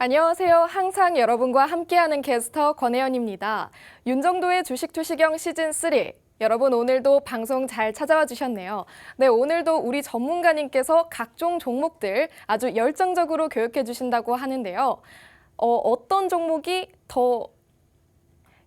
안녕하세요. 항상 여러분과 함께하는 캐스터 권혜연입니다. 윤정도의 주식 투시경 시즌3. 여러분 오늘도 방송 잘 찾아와 주셨네요. 네, 오늘도 우리 전문가님께서 각종 종목들 아주 열정적으로 교육해 주신다고 하는데요. 어떤 종목이 더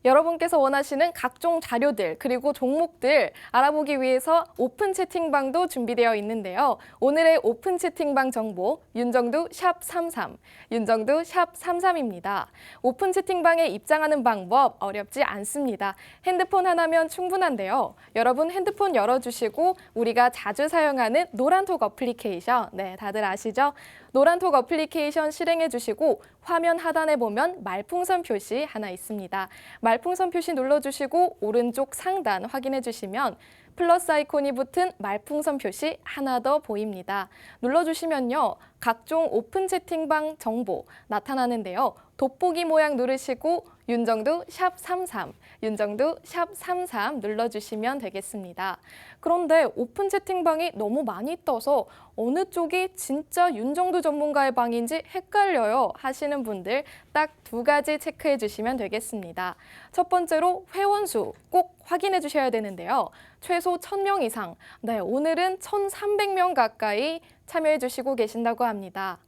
여러분께서 원하시는 각종 자료들 그리고 종목들 알아보기 위해서 오픈 채팅방도 준비되어 있는데요. 오늘의 오픈 채팅방 정보 윤정두 샵33, 윤정두 샵33입니다. 오픈 채팅방에 입장하는 방법 어렵지 않습니다. 핸드폰 하나면 충분한데요. 여러분 핸드폰 열어주시고 우리가 자주 사용하는 노란톡 어플리케이션, 네, 다들 아시죠? 노란톡 어플리케이션 실행해 주시고 화면 하단에 보면 말풍선 표시 하나 있습니다. 말풍선 표시 눌러주시고 오른쪽 상단 확인해 주시면 플러스 아이콘이 붙은 말풍선 표시 하나 더 보입니다. 눌러주시면요. 각종 오픈 채팅방 정보 나타나는데요. 돋보기 모양 누르시고 윤정두 샵33, 윤정두 샵33 눌러주시면 되겠습니다. 그런데 오픈 채팅방이 너무 많이 떠서 어느 쪽이 진짜 윤정두 전문가의 방인지 헷갈려요 하시는 분들 딱 두 가지 체크해 주시면 되겠습니다. 첫 번째로 회원수 꼭 확인해 주셔야 되는데요. 최소 1000명 이상, 네, 오늘은 1300명 가까이 참여해 주시고 계신다고 합니다.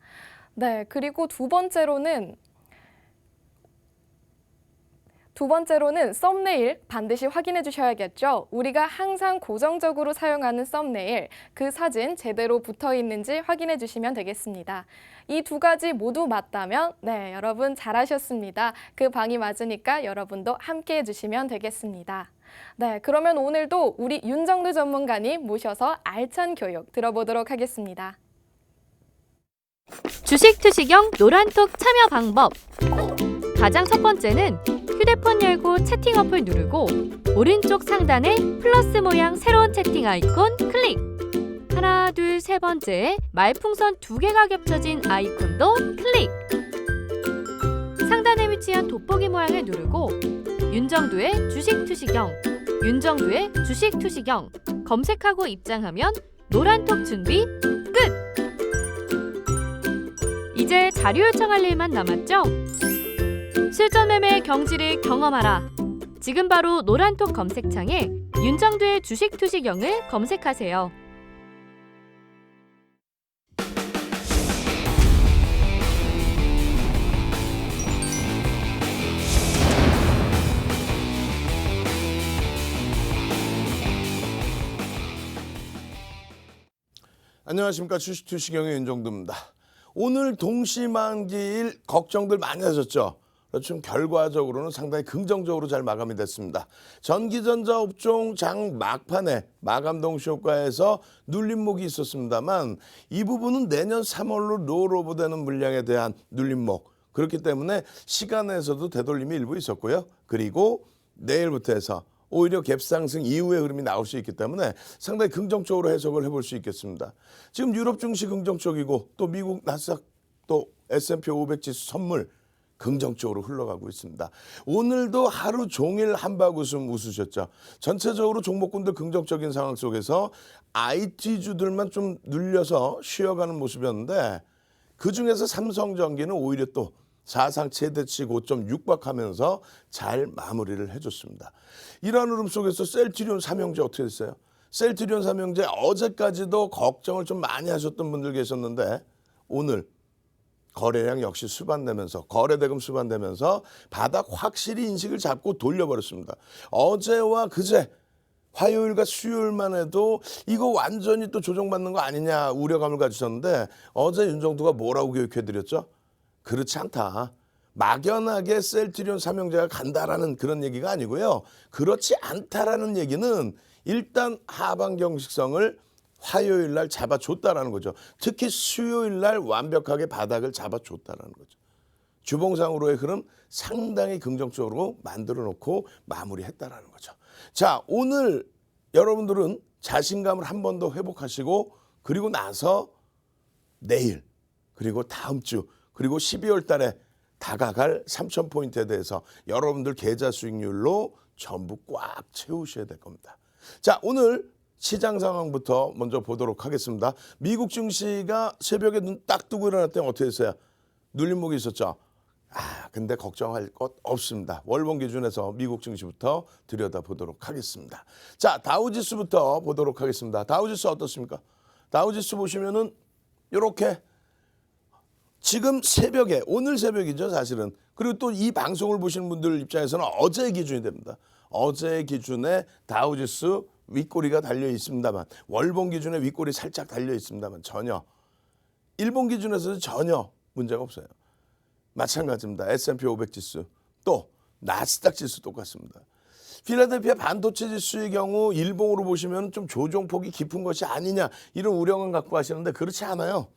네, 그리고 두 번째로는 썸네일 반드시 확인해 주셔야겠죠. 우리가 항상 고정적으로 사용하는 썸네일, 그 사진 제대로 붙어 있는지 확인해 주시면 되겠습니다. 이 두 가지 모두 맞다면 네, 여러분 잘하셨습니다. 그 방이 맞으니까 여러분도 함께 해주시면 되겠습니다. 네, 그러면 오늘도 우리 윤정두 전문가님 모셔서 알찬 교육 들어보도록 하겠습니다. 주식 투시경 노란톡 참여 방법. 가장 첫 번째는 휴대폰 열고 채팅 어플 누르고 오른쪽 상단에 플러스 모양 새로운 채팅 아이콘 클릭. 하나, 둘, 세 번째 말풍선 두 개가 겹쳐진 아이콘도 클릭. 상단에 위치한 돋보기 모양을 누르고 윤정두의 주식 투시경, 윤정두의 주식 투시경 검색하고 입장하면 노란톡 준비 끝! 이제 자료 요청할 일만 남았죠? 실전 매매의 경지를 경험하라. 지금 바로 노란톡 검색창에 윤정두의 주식 투시경을 검색하세요. 안녕하십니까. 주식 투시경의 윤정두입니다. 오늘 동시만기일 걱정들 많이 하셨죠? 좀 결과적으로는 상당히 긍정적으로 잘 마감이 됐습니다. 전기전자 업종 장 막판에 마감 동시 효과에서 눌림목이 있었습니다만 이 부분은 내년 3월로 롤오버되는 물량에 대한 눌림목, 그렇기 때문에 시간에서도 되돌림이 일부 있었고요. 그리고 내일부터 해서 오히려 갭상승 이후의 흐름이 나올 수 있기 때문에 상당히 긍정적으로 해석을 해볼 수 있겠습니다. 지금 유럽 증시 긍정적이고 또 미국 나스닥 또 S&P 500 지수 선물 긍정적으로 흘러가고 있습니다. 오늘도 하루 종일 한박 웃으셨죠. 전체적으로 종목군들 긍정적인 상황 속에서 IT주들만 좀 눌려서 쉬어가는 모습이었는데 그중에서 삼성전기는 오히려 또 사상 최대치 고점 육박하면서 잘 마무리를 해줬습니다. 이러한 흐름 속에서 셀트리온 삼형제 어떻게 됐어요? 셀트리온 삼형제 어제까지도 걱정을 좀 많이 하셨던 분들 계셨는데 오늘 거래량 역시 수반되면서 거래대금 수반되면서 바닥 확실히 인식을 잡고 돌려버렸습니다. 어제와 그제 화요일과 수요일만 해도 이거 완전히 또 조정받는 거 아니냐 우려감을 가지셨는데 어제 윤정두가 뭐라고 교육해드렸죠? 그렇지 않다. 막연하게 셀트리온 삼형제가 간다라는 그런 얘기가 아니고요. 그렇지 않다라는 얘기는 일단 하반 경직성을 화요일 날 잡아줬다라는 거죠. 특히 수요일 날 완벽하게 바닥을 잡아줬다라는 거죠. 주봉상으로의 흐름 상당히 긍정적으로 만들어 놓고 마무리했다라는 거죠. 자, 오늘 여러분들은 자신감을 한 번 더 회복하시고 그리고 나서 내일 그리고 다음 주 그리고 12월 달에 다가갈 3,000포인트에 대해서 여러분들 계좌 수익률로 전부 꽉 채우셔야 될 겁니다. 자, 오늘 시장 상황부터 먼저 보도록 하겠습니다. 미국 증시가 새벽에 눈 딱 뜨고 일어났더니 어떻게 됐어요? 눌림목이 있었죠. 근데 걱정할 것 없습니다. 월봉 기준에서 미국 증시부터 들여다보도록 하겠습니다. 자, 다우지수부터 보도록 하겠습니다. 다우지수 어떻습니까? 다우지수 보시면은 이렇게 지금 새벽에, 오늘 새벽이죠 사실은. 그리고 또 이 방송을 보시는 분들 입장에서는 어제 기준이 됩니다. 어제 기준에 다우지수 윗꼬리가 달려 있습니다만, 월봉 기준에 윗꼬리 살짝 달려 있습니다만 전혀, 일본 기준에서는 전혀 문제가 없어요. 마찬가지입니다. S&P 500 지수, 또 나스닥 지수 똑같습니다. 필라델피아 반도체 지수의 경우 일봉으로 보시면 좀 조정폭이 깊은 것이 아니냐, 이런 우려는 갖고 하시는데 그렇지 않아요.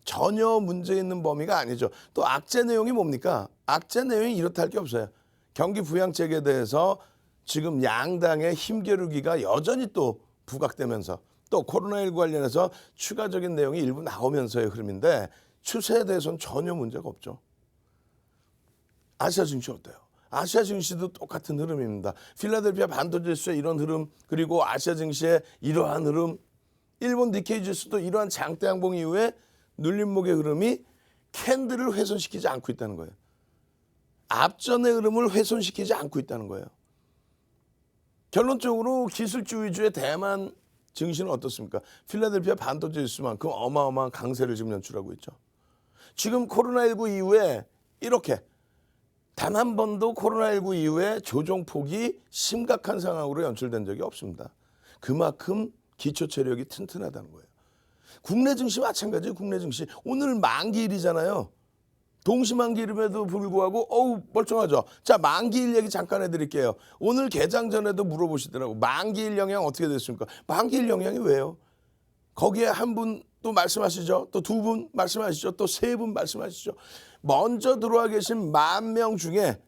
전혀 문제 있는 범위가 아니죠. 또 악재 내용이 뭡니까? 악재 내용이 이렇다 할 게 없어요. 경기 부양책에 대해서 지금 양당의 힘겨루기가 여전히 또 부각되면서, 또 코로나19 관련해서 추가적인 내용이 일부 나오면서의 흐름인데 추세에 대해서는 전혀 문제가 없죠. 아시아 증시 어때요? 아시아 증시도 똑같은 흐름입니다. 필라델피아 반도체 지수의 이런 흐름, 그리고 아시아 증시의 이러한 흐름, 일본 니케이 지수도 이러한 장대 양봉 이후에 눌림목의 흐름이 캔들을 훼손시키지 않고 있다는 거예요. 앞전의 흐름을 훼손시키지 않고 있다는 거예요. 결론적으로 기술주 위주의 대만 증시는 어떻습니까? 필라델피아 반도체 지수만큼 어마어마한 강세를 지금 연출하고 있죠. 지금 코로나19 이후에 이렇게 단 한 번도 코로나19 이후에 조정폭이 심각한 상황으로 연출된 적이 없습니다. 그만큼 기초 체력이 튼튼하다는 거예요. 국내 증시 마찬가지예요. 국내 증시 오늘 만기일이잖아요. 동시만기일임에도 불구하고 멀쩡하죠. 자, 만기일 얘기 잠깐 해드릴게요. 오늘 개장 전에도 물어보시더라고. 만기일 영향 어떻게 됐습니까? 만기일 영향이 왜요? 거기에 한 분 또 말씀하시죠. 또 두 분 말씀하시죠. 또 세 분 말씀하시죠. 먼저 들어와 계신 10,000명 중에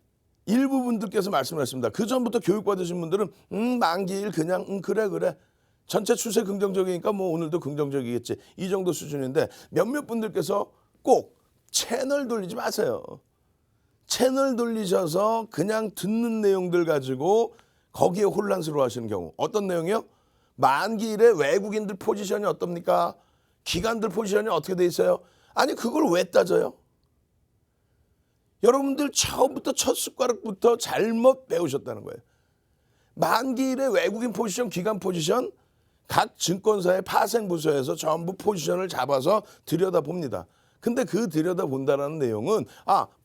일부 분들께서 말씀하셨습니다. 그 전부터 교육받으신 분들은 만기일 그냥 그래. 전체 추세 긍정적이니까 뭐 오늘도 긍정적이겠지. 이 정도 수준인데 몇몇 분들께서 꼭 채널 돌리지 마세요. 채널 돌리셔서 그냥 듣는 내용들 가지고 거기에 혼란스러워 하시는 경우. 어떤 내용이요? 만기일에 외국인들 포지션이 어떻습니까? 기관들 포지션이 어떻게 돼 있어요? 아니 그걸 왜 따져요? 여러분들 처음부터 첫 숟가락부터 잘못 배우셨다는 거예요. 만기일에 외국인 포지션, 기관 포지션 각 증권사의 파생부서에서 전부 포지션을 잡아서 들여다봅니다. 근데 그 들여다본다는 내용은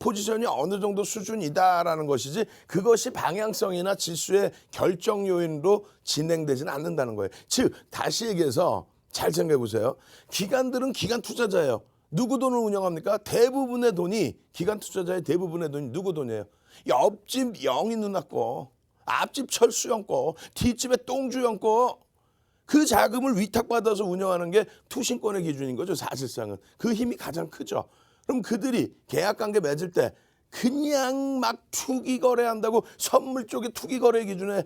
포지션이 어느 정도 수준이다라는 것이지 그것이 방향성이나 지수의 결정 요인으로 진행되지는 않는다는 거예요. 즉 다시 얘기해서 잘 생각해 보세요. 기관들은 기관 투자자예요. 누구 돈을 운영합니까? 대부분의 돈이, 기관 투자자의 대부분의 돈이 누구 돈이에요? 옆집 영희 누나 거, 앞집 철수 형 거, 뒷집의 똥주 형 거. 그 자금을 위탁받아서 운영하는 게 투신권의 기준인 거죠. 사실상은. 그 힘이 가장 크죠. 그럼 그들이 계약관계 맺을 때 그냥 막 투기 거래한다고 선물 쪽에 투기 거래 기준에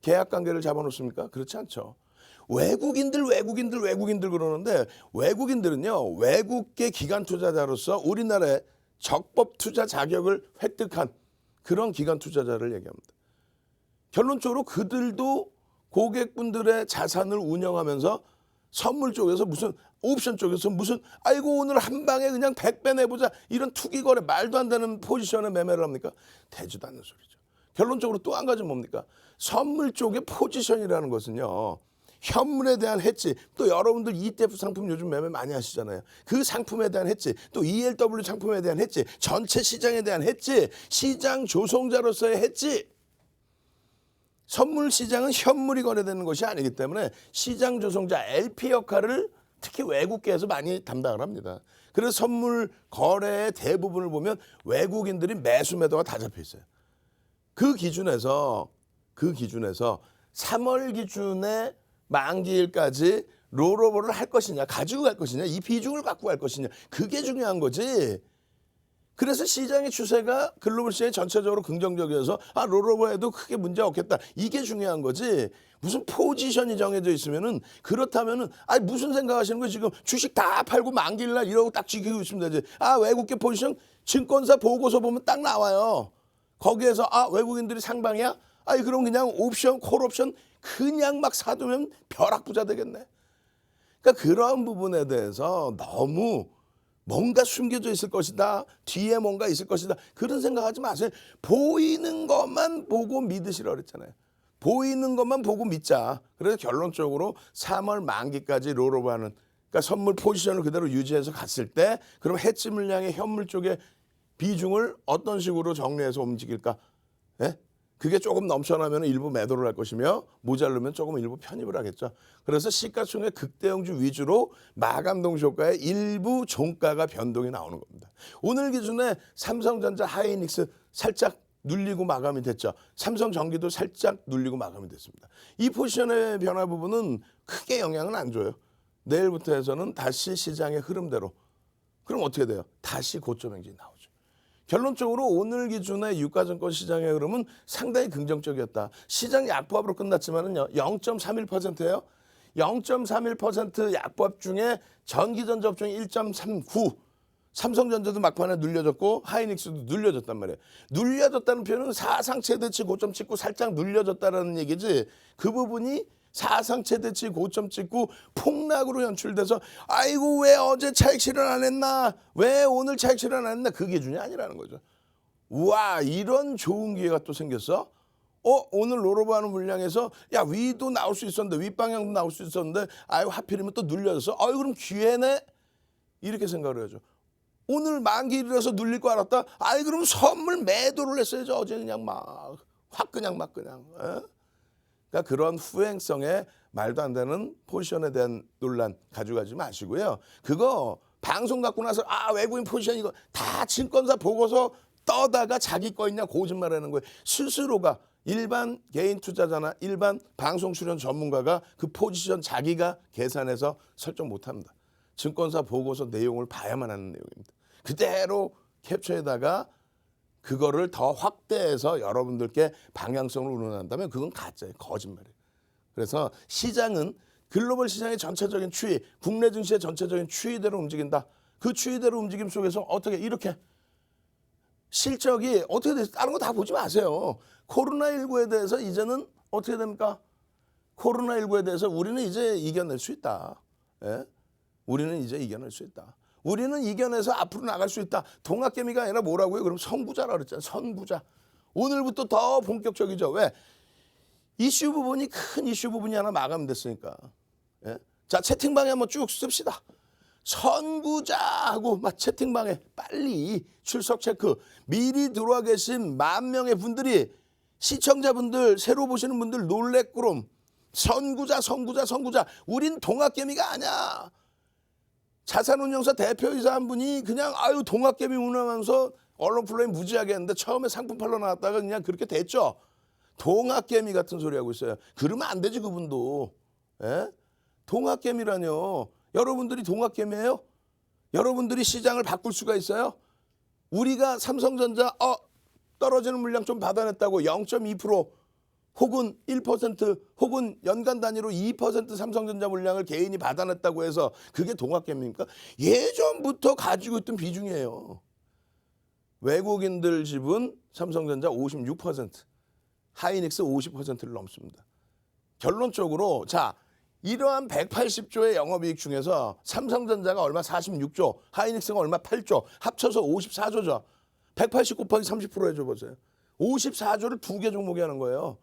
계약관계를 잡아놓습니까? 그렇지 않죠. 외국인들 그러는데 외국인들은요. 외국계 기관 투자자로서 우리나라의 적법 투자 자격을 획득한 그런 기관 투자자를 얘기합니다. 결론적으로 그들도 고객분들의 자산을 운영하면서 선물 쪽에서 무슨 옵션 쪽에서 무슨 오늘 한 방에 그냥 100배 내보자 이런 투기 거래 말도 안 되는 포지션에 매매를 합니까? 되지도 않는 소리죠. 결론적으로 또 한 가지 뭡니까? 선물 쪽의 포지션이라는 것은요. 현물에 대한 해지, 또 여러분들 ETF 상품 요즘 매매 많이 하시잖아요. 그 상품에 대한 해지, 또 ELW 상품에 대한 해지, 전체 시장에 대한 해지, 시장 조성자로서의 해지. 선물 시장은 현물이 거래되는 것이 아니기 때문에 시장 조성자 LP 역할을 특히 외국계에서 많이 담당을 합니다. 그래서 선물 거래의 대부분을 보면 외국인들이 매수 매도가 다 잡혀 있어요. 그 기준에서 3월 기준에 만기일까지 롤오버를 할 것이냐, 가지고 갈 것이냐, 이 비중을 갖고 갈 것이냐, 그게 중요한 거지. 그래서 시장의 추세가 글로벌 시장이 전체적으로 긍정적이어서 롤오버해도 크게 문제 없겠다. 이게 중요한 거지. 무슨 포지션이 정해져 있으면은 그렇다면은 무슨 생각하시는 거예요? 지금 주식 다 팔고 만기일날 이러고 딱 지키고 있으면 되지. 외국계 포지션 증권사 보고서 보면 딱 나와요. 거기에서 외국인들이 상방이야? 그럼 그냥 옵션, 콜옵션 그냥 막 사두면 벼락부자 되겠네. 그러니까 그러한 부분에 대해서 너무 뭔가 숨겨져 있을 것이다. 뒤에 뭔가 있을 것이다. 그런 생각하지 마세요. 보이는 것만 보고 믿으시라 그랬잖아요. 보이는 것만 보고 믿자. 그래서 결론적으로 3월 만기까지 롤오버하는, 그러니까 선물 포지션을 그대로 유지해서 갔을 때 그럼 해지 물량의 현물 쪽의 비중을 어떤 식으로 정리해서 움직일까? 예? 그게 조금 넘쳐나면 일부 매도를 할 것이며 모자르면 조금 일부 편입을 하겠죠. 그래서 시가총액 극대형주 위주로 마감 동시 효과에 일부 종가가 변동이 나오는 겁니다. 오늘 기준에 삼성전자, 하이닉스 살짝 눌리고 마감이 됐죠. 삼성전기도 살짝 눌리고 마감이 됐습니다. 이 포지션의 변화 부분은 크게 영향은 안 줘요. 내일부터 해서는 다시 시장의 흐름대로. 그럼 어떻게 돼요? 다시 고점 행진이 나오죠. 결론적으로 오늘 기준의 유가증권 시장의 흐름은 상당히 긍정적이었다. 시장 약보합으로 끝났지만은요, 0.31%예요. 0.31% 약보합 중에 전기전자 업종이 1.39, 삼성전자도 막판에 눌려졌고 하이닉스도 눌려졌단 말이에요. 눌려졌다는 표현은 사상 최대치 고점 찍고 살짝 눌려졌다는 얘기지, 그 부분이 사상 최대치 고점 찍고 폭락으로 연출돼서 아이고 왜 어제 차익 실현 안 했나, 왜 오늘 차익 실현 안 했나, 그 기준이 아니라는 거죠. 우와, 이런 좋은 기회가 또 생겼어. 오늘 롤오버하는 물량에서 야 위도 나올 수 있었는데, 윗방향도 나올 수 있었는데, 아유 하필이면 또 눌려졌어. 아유 그럼 기회네, 이렇게 생각을 해야죠. 오늘 만기일이라서 눌릴 거 알았다. 아이 그럼 선물 매도를 했어야죠. 어제 그냥 막 확 그냥 막 그냥. 그러니까 그런 후행성에 말도 안 되는 포지션에 대한 논란 가져가지 마시고요. 그거 방송 갖고 나서 외국인 포지션 이거 다 증권사 보고서 떠다가 자기 거 있냐 거짓말하는 거예요. 스스로가 일반 개인 투자자나 일반 방송 출연 전문가가 그 포지션 자기가 계산해서 설정 못합니다. 증권사 보고서 내용을 봐야만 하는 내용입니다. 그대로 캡처에다가 그거를 더 확대해서 여러분들께 방향성을 운운한다면 그건 가짜예요. 거짓말이에요. 그래서 시장은 글로벌 시장의 전체적인 추이, 국내 증시의 전체적인 추이대로 움직인다. 그 추이대로 움직임 속에서 어떻게 이렇게 실적이 어떻게 돼서 다른 거 다 보지 마세요. 코로나19에 대해서 이제는 어떻게 됩니까? 코로나19에 대해서 우리는 이제 이겨낼 수 있다. 예? 우리는 이제 이겨낼 수 있다. 우리는 이겨내서 앞으로 나갈 수 있다. 동학개미가 아니라 뭐라고요? 그럼 선구자라고 그랬잖아요. 선구자. 오늘부터 더 본격적이죠. 왜? 이슈 부분이 큰 이슈 부분이 하나 마감됐으니까. 예? 자, 채팅방에 한번 쭉 씁시다. 선구자하고 막 채팅방에 빨리 출석 체크. 미리 들어와 계신 10,000명의 분들이, 시청자분들, 새로 보시는 분들 놀래꾸름. 선구자, 선구자, 선구자. 우린 동학개미가 아니야. 자산운용사 대표이사 한 분이 그냥 동학개미 운영하면서 언론 플레이 무지하게 했는데 처음에 상품 팔러 나왔다가 그냥 그렇게 됐죠. 동학개미 같은 소리 하고 있어요. 그러면 안 되지 그분도. 예? 동학개미라뇨. 여러분들이 동학개미예요? 여러분들이 시장을 바꿀 수가 있어요? 우리가 삼성전자 떨어지는 물량 좀 받아냈다고 0.2% 혹은 1% 혹은 연간 단위로 2% 삼성전자 물량을 개인이 받아냈다고 해서 그게 동학개미입니까? 예전부터 가지고 있던 비중이에요. 외국인들 지분 삼성전자 56%, 하이닉스 50%를 넘습니다. 결론적으로 자, 이러한 180조의 영업이익 중에서 삼성전자가 얼마 46조, 하이닉스가 얼마 8조, 합쳐서 54조죠. 180 곱하기 30% 해줘보세요. 54조를 두 개 종목이 하는 거예요.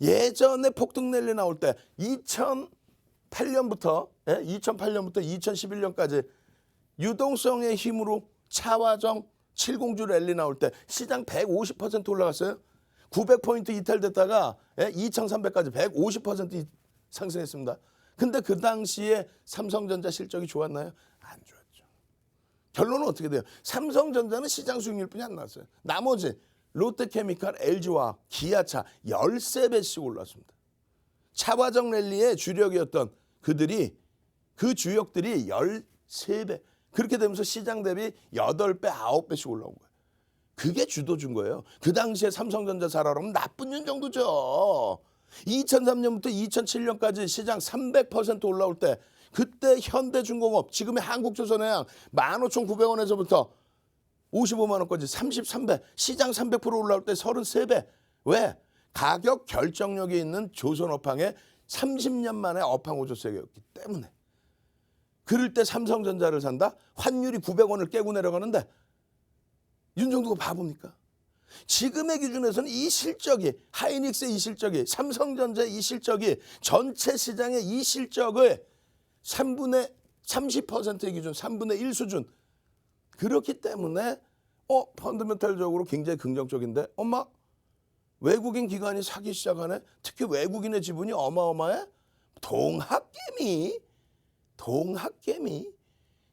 예전에 폭등 랠리 나올 때 2008년부터 2011년까지 유동성의 힘으로 차화정 70주 랠리 나올 때 시장 150% 올라갔어요. 900포인트 이탈됐다가 2300까지 150% 상승했습니다. 근데 그 당시에 삼성전자 실적이 좋았나요? 안 좋았죠. 결론은 어떻게 돼요? 삼성전자는 시장 수익률뿐이 안 나왔어요. 나머지 롯데케미칼, LG화학, 기아차 13배씩 올랐습니다. 차화정 랠리의 주력이었던 그들이, 그 주역들이 13배. 그렇게 되면서 시장 대비 8배, 9배씩 올라온 거예요. 그게 주도준 거예요. 그 당시에 삼성전자 살아오면 나쁜 년 정도죠. 2003년부터 2007년까지 시장 300% 올라올 때, 그때 현대중공업, 지금의 한국조선해양 15,900원에서부터 55만 원까지 33배, 시장 300% 올라올 때 33배. 왜? 가격 결정력이 있는 조선업황의 30년 만에 업황 오조세였기 때문에. 그럴 때 삼성전자를 산다? 환율이 900원을 깨고 내려가는데 윤정도가 바보입니까? 지금의 기준에서는 이 실적이 하이닉스의 이 실적이 삼성전자의 이 실적이 전체 시장의 이 실적을 30%의 기준 3분의 1 수준 그렇기 때문에 펀더멘탈적으로 굉장히 긍정적인데 엄마 외국인 기관이 사기 시작하네. 특히 외국인의 지분이 어마어마해. 동학개미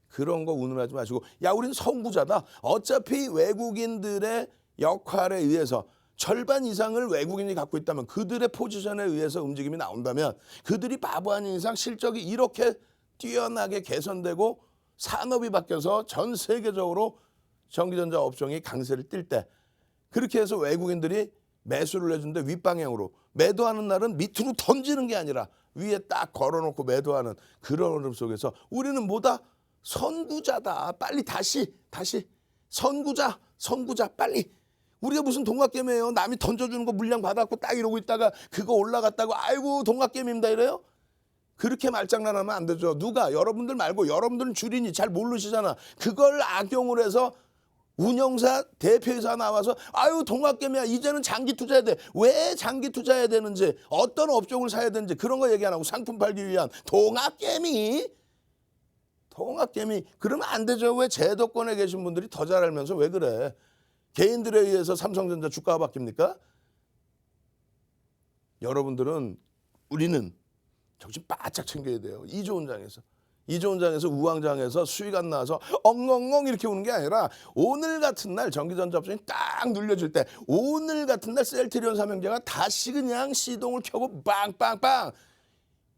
그런 거 운운하지 마시고 야 우린 선구자다. 어차피 외국인들의 역할에 의해서 절반 이상을 외국인이 갖고 있다면 그들의 포지션에 의해서 움직임이 나온다면 그들이 바보 아닌 이상 실적이 이렇게 뛰어나게 개선되고 산업이 바뀌어서 전 세계적으로 전기전자 업종이 강세를 띨 때 그렇게 해서 외국인들이 매수를 해준데 윗방향으로 매도하는 날은 밑으로 던지는 게 아니라 위에 딱 걸어놓고 매도하는 그런 흐름 속에서 우리는 뭐다? 선구자다. 빨리 다시 선구자 빨리. 우리가 무슨 동학개미예요. 남이 던져주는 거 물량 받았고 딱 이러고 있다가 그거 올라갔다고 아이고 동학개미입니다 이래요. 그렇게 말장난하면 안 되죠. 누가? 여러분들 말고 여러분들은 주린이 잘 모르시잖아. 그걸 악용을 해서 운영사 대표이사 나와서 아유 동학개미야 이제는 장기 투자해야 돼. 왜 장기 투자해야 되는지 어떤 업종을 사야 되는지 그런 거 얘기 안 하고 상품 팔기 위한 동학개미 그러면 안 되죠. 왜 제도권에 계신 분들이 더 잘 알면서 왜 그래. 개인들에 의해서 삼성전자 주가가 바뀝니까? 여러분들은 우리는 정신 바짝 챙겨야 돼요. 이 좋은 장에서 우왕장에서 수익 안 나와서 엉엉엉 이렇게 오는 게 아니라 오늘 같은 날 전기전자 업종이 딱 눌려질 때 오늘 같은 날 셀트리온 삼형제가 다시 그냥 시동을 켜고 빵빵빵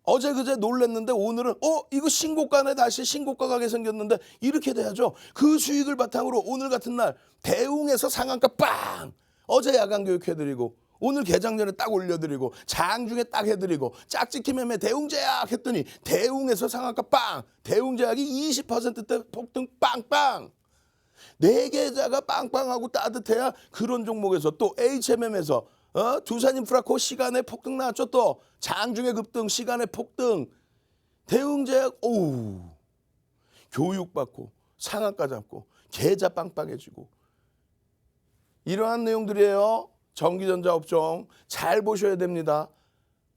어제 그제 놀랬는데 오늘은 이거 신고가네 다시 신고가 가게 생겼는데 이렇게 돼야죠. 그 수익을 바탕으로 오늘 같은 날 대웅에서 상한가 빵 어제 야간 교육해드리고 오늘 개장 전에 딱 올려드리고 장중에 딱 해드리고 짝짓기 매매 대웅제약 했더니 대웅에서 상한가 빵 대웅제약이 20%대 폭등 빵빵 네 계좌가 빵빵하고 따뜻해야 그런 종목에서 또 HMM에서 두산인프라코 시간에 폭등 나왔죠. 또 장중에 급등 시간에 폭등 대웅제약 교육받고 상한가 잡고 계좌 빵빵해지고 이러한 내용들이에요. 전기전자 업종 잘 보셔야 됩니다.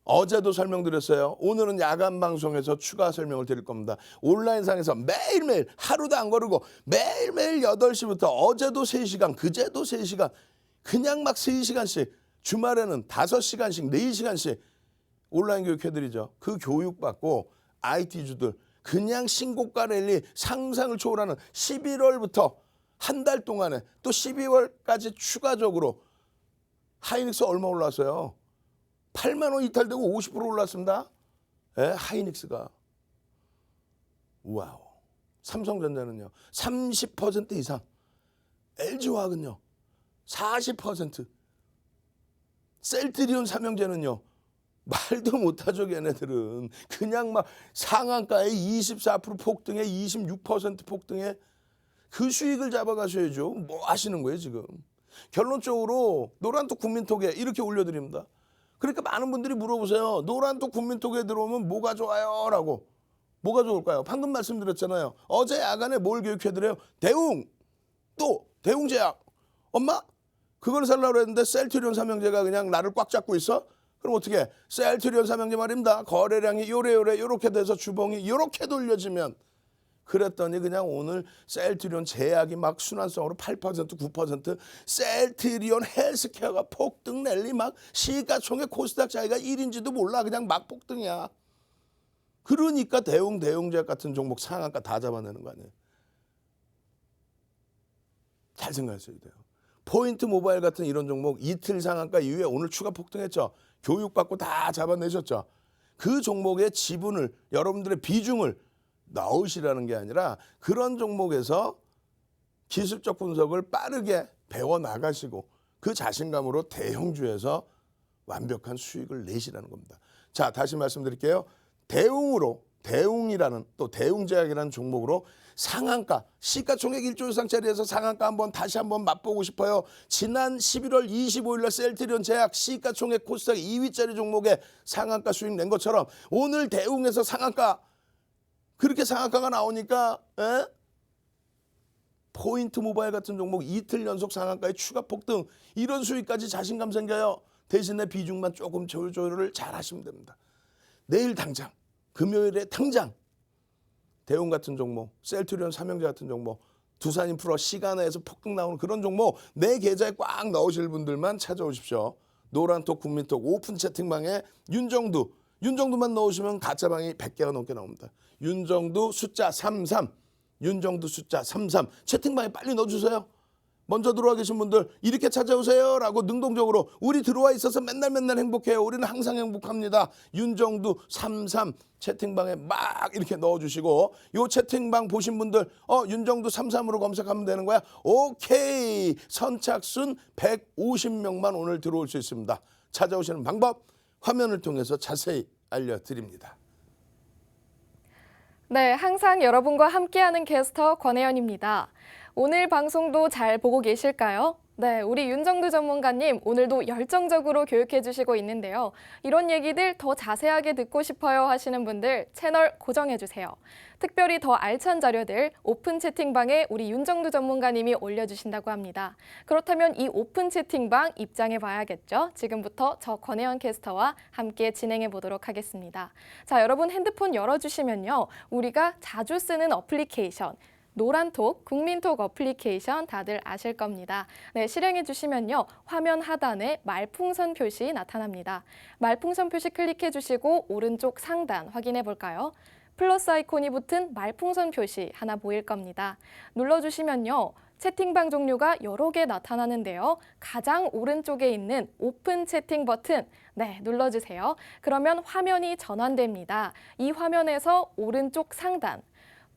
어제도 설명드렸어요. 오늘은 야간 방송에서 추가 설명을 드릴 겁니다. 온라인상에서 매일매일 하루도 안 거르고 매일매일 8시부터 어제도 3시간 그제도 3시간 그냥 막 3시간씩 주말에는 5시간씩 4시간씩 온라인 교육해드리죠. 그 교육받고 IT주들 그냥 신고가 랠리 상상을 초월하는 11월부터 한 달 동안에 또 12월까지 추가적으로 하이닉스 얼마 올랐어요? 8만 원 이탈되고 50% 올랐습니다. 하이닉스가. 와우. 삼성전자는요. 30% 이상. LG화학은요. 40%. 셀트리온 삼형제는요. 말도 못하죠 걔네들은. 그냥 막 상한가에 24% 폭등에 26% 폭등에 그 수익을 잡아가셔야죠. 뭐 하시는 거예요 지금. 결론적으로 노란톡 국민톡에 이렇게 올려드립니다. 그러니까 많은 분들이 물어보세요. 노란톡 국민톡에 들어오면 뭐가 좋아요? 라고. 뭐가 좋을까요? 방금 말씀드렸잖아요. 어제 야간에 뭘 교육해드려요? 대웅! 또 대웅제약. 엄마? 그걸 살려고 했는데 셀트리온 삼형제가 그냥 나를 꽉 잡고 있어? 그럼 어떻게? 셀트리온 삼형제 말입니다. 거래량이 요래요래 요렇게 돼서 주봉이 요렇게 돌려지면 그랬더니 그냥 오늘 셀트리온 제약이 막 순환성으로 8% 9% 셀트리온 헬스케어가 폭등 랠리 막 시가총액 코스닥 차이가 1인지도 몰라 그냥 막 폭등이야. 그러니까 대웅제약 같은 종목 상한가 다 잡아내는 거 아니에요. 잘 생각하셔야 돼요. 포인트 모바일 같은 이런 종목 이틀 상한가 이후에 오늘 추가 폭등했죠. 교육받고 다 잡아내셨죠. 그 종목의 지분을 여러분들의 비중을 넣으시라는 게 아니라 그런 종목에서 기술적 분석을 빠르게 배워나가시고 그 자신감으로 대형주에서 완벽한 수익을 내시라는 겁니다. 자, 다시 말씀드릴게요. 대웅이라는 또 대웅제약이라는 종목으로 상한가 시가총액 1조 이상짜리에서 상한가 다시 한번 맛보고 싶어요. 지난 11월 25일 날 셀트리온 제약 시가총액 코스닥 2위짜리 종목에 상한가 수익 낸 것처럼 오늘 대웅에서 상한가 그렇게 상한가가 나오니까 포인트 모바일 같은 종목 이틀 연속 상한가의 추가 폭등, 이런 수익까지 자신감 생겨요. 대신에 비중만 조금 조절을 잘 하시면 됩니다. 내일 당장, 금요일에 당장 대웅 같은 종목, 셀트리온, 삼형제 같은 종목, 두산인프라 시간에서 폭등 나오는 그런 종목 내 계좌에 꽉 넣으실 분들만 찾아오십시오. 노란톡, 국민톡, 오픈 채팅방에 윤정두만 넣으시면 가짜방이 100개가 넘게 나옵니다. 윤정두 숫자 33, 윤정두 숫자 33 채팅방에 빨리 넣어주세요. 먼저 들어와 계신 분들 이렇게 찾아오세요 라고 능동적으로, 우리 들어와 있어서 맨날 행복해요. 우리는 항상 행복합니다. 윤정두 33 채팅방에 막 이렇게 넣어주시고, 요 채팅방 보신 분들 윤정두 33으로 검색하면 되는 거야. 오케이, 선착순 150명만 오늘 들어올 수 있습니다. 찾아오시는 방법 화면을 통해서 자세히 알려드립니다. 네, 항상 여러분과 함께하는 캐스터 권혜연입니다. 오늘 방송도 잘 보고 계실까요? 네, 우리 윤정두 전문가님 오늘도 열정적으로 교육해 주시고 있는데요. 이런 얘기들 더 자세하게 듣고 싶어요 하시는 분들 채널 고정해 주세요. 특별히 더 알찬 자료들 오픈 채팅방에 우리 윤정두 전문가님이 올려주신다고 합니다. 그렇다면 이 오픈 채팅방 입장해 봐야겠죠? 지금부터 저 권혜연 캐스터와 함께 진행해 보도록 하겠습니다. 자, 여러분 핸드폰 열어주시면요. 우리가 자주 쓰는 어플리케이션, 노란톡, 국민톡 어플리케이션 다들 아실 겁니다. 네, 실행해 주시면요. 화면 하단에 말풍선 표시 나타납니다. 말풍선 표시 클릭해 주시고 오른쪽 상단 확인해 볼까요? 플러스 아이콘이 붙은 말풍선 표시 하나 보일 겁니다. 눌러주시면요. 채팅방 종류가 여러 개 나타나는데요. 가장 오른쪽에 있는 오픈 채팅 버튼, 네, 눌러주세요. 그러면 화면이 전환됩니다. 이 화면에서 오른쪽 상단,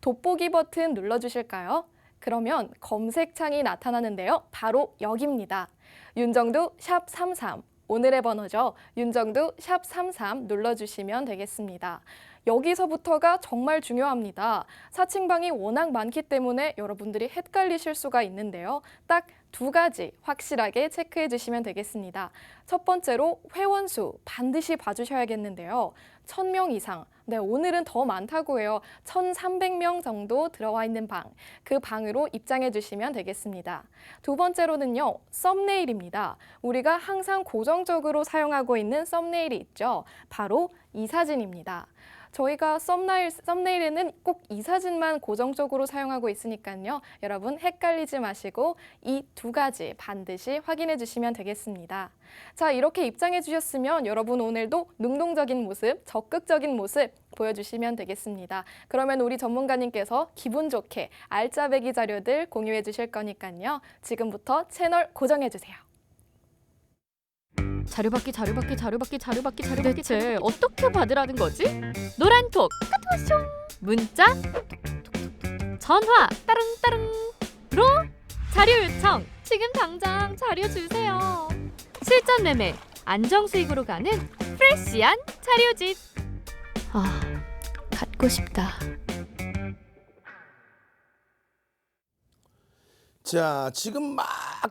돋보기 버튼 눌러주실까요? 그러면 검색창이 나타나는데요. 바로 여기입니다. 윤정두 샵33, 오늘의 번호죠. 윤정두 샵33 눌러주시면 되겠습니다. 여기서부터가 정말 중요합니다. 사칭방이 워낙 많기 때문에 여러분들이 헷갈리실 수가 있는데요. 딱 두 가지 확실하게 체크해 주시면 되겠습니다. 첫 번째로 회원수 반드시 봐주셔야겠는데요. 1000명 이상, 네, 오늘은 더 많다고 해요. 1300명 정도 들어와 있는 방, 그 방으로 입장해 주시면 되겠습니다. 두 번째로는요, 썸네일입니다. 우리가 항상 고정적으로 사용하고 있는 썸네일이 있죠. 바로 이 사진입니다. 저희가 썸네일에는 꼭 이 사진만 고정적으로 사용하고 있으니까요. 여러분 헷갈리지 마시고 이 두 가지 반드시 확인해 주시면 되겠습니다. 자, 이렇게 입장해 주셨으면 여러분 오늘도 능동적인 모습, 적극적인 모습 보여주시면 되겠습니다. 그러면 우리 전문가님께서 기분 좋게 알짜배기 자료들 공유해 주실 거니까요. 지금부터 채널 고정해 주세요. 자료받기 대체 어떻게 받으라는 거지? 노란톡 카톡쇼 문자 전화 따릉따릉로 자료 요청 지금 당장 자료 주세요. 실전 매매 안정수익으로 가는 프레시한 자료집. 아, 갖고 싶다. 자, 지금 막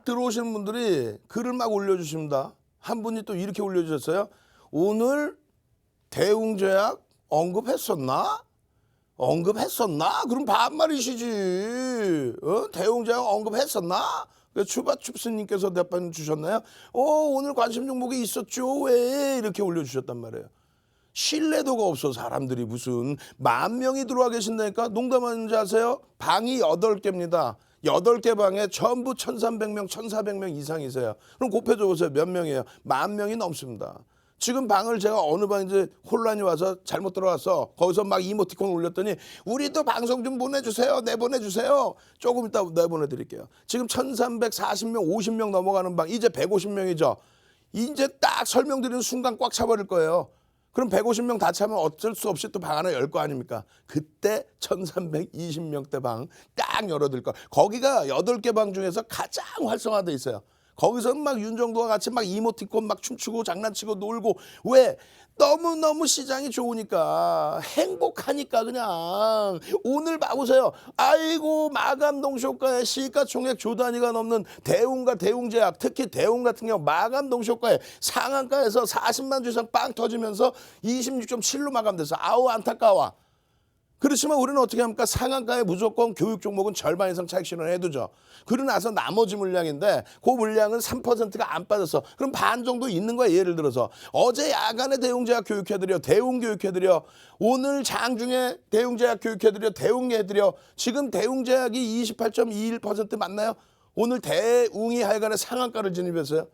들어오시는 분들이 글을 막 올려주십니다. 한 분이 또 이렇게 올려주셨어요. 오늘 대웅제약 언급했었나? 그럼 반말이시지. 대웅제약 언급했었나? 추바춥스님께서 답변 주셨나요? 오늘 관심 종목이 있었죠. 왜? 이렇게 올려주셨단 말이에요. 신뢰도가 없어. 사람들이 무슨 10,000명이 들어와 계신다니까. 농담하는지 아세요? 방이 8개입니다. 8개 방에 전부 1,300명, 1,400명 이상이세요. 그럼 곱해줘 보세요. 몇 명이에요? 10,000명이 넘습니다. 지금 방을 제가 어느 방인지 혼란이 와서 잘못 들어왔어. 거기서 막 이모티콘 올렸더니 우리도 방송 좀 보내주세요. 내보내주세요. 조금 이따 내보내드릴게요. 지금 1,340명, 50명 넘어가는 방, 이제 150명이죠. 이제 딱 설명드리는 순간 꽉 차버릴 거예요. 그럼 150명 다 차면 어쩔 수 없이 또 방 하나 열 거 아닙니까? 그때 1,320명대 방 딱 열어드릴 거. 거기가 8개 방 중에서 가장 활성화돼 있어요. 거기서는 막 윤정도와 같이 막 이모티콘 막 춤추고 장난치고 놀고. 왜? 너무너무 시장이 좋으니까, 행복하니까. 그냥 오늘 봐보세요. 아이고, 마감 동시효과에 시가총액 조 단위가 넘는 대웅과 대웅제약, 특히 대웅 같은 경우 마감 동시효과에 상한가에서 40만 주 이상 빵 터지면서 26.7로 마감돼서 아우 안타까워. 그렇지만 우리는 어떻게 합니까? 상한가에 무조건 교육 종목은 절반 이상 차익 실현을 해두죠. 그러고 나서 나머지 물량인데 그 물량은 3%가 안 빠졌어. 그럼 반 정도 있는 거야. 예를 들어서 어제 야간에 대웅제약 교육해드려, 대웅 교육해드려, 오늘 장중에 대웅제약 교육해드려, 대웅 해드려. 지금 대웅제약이 28.21% 맞나요? 오늘 대웅이 하여간에 상한가를 진입했어요.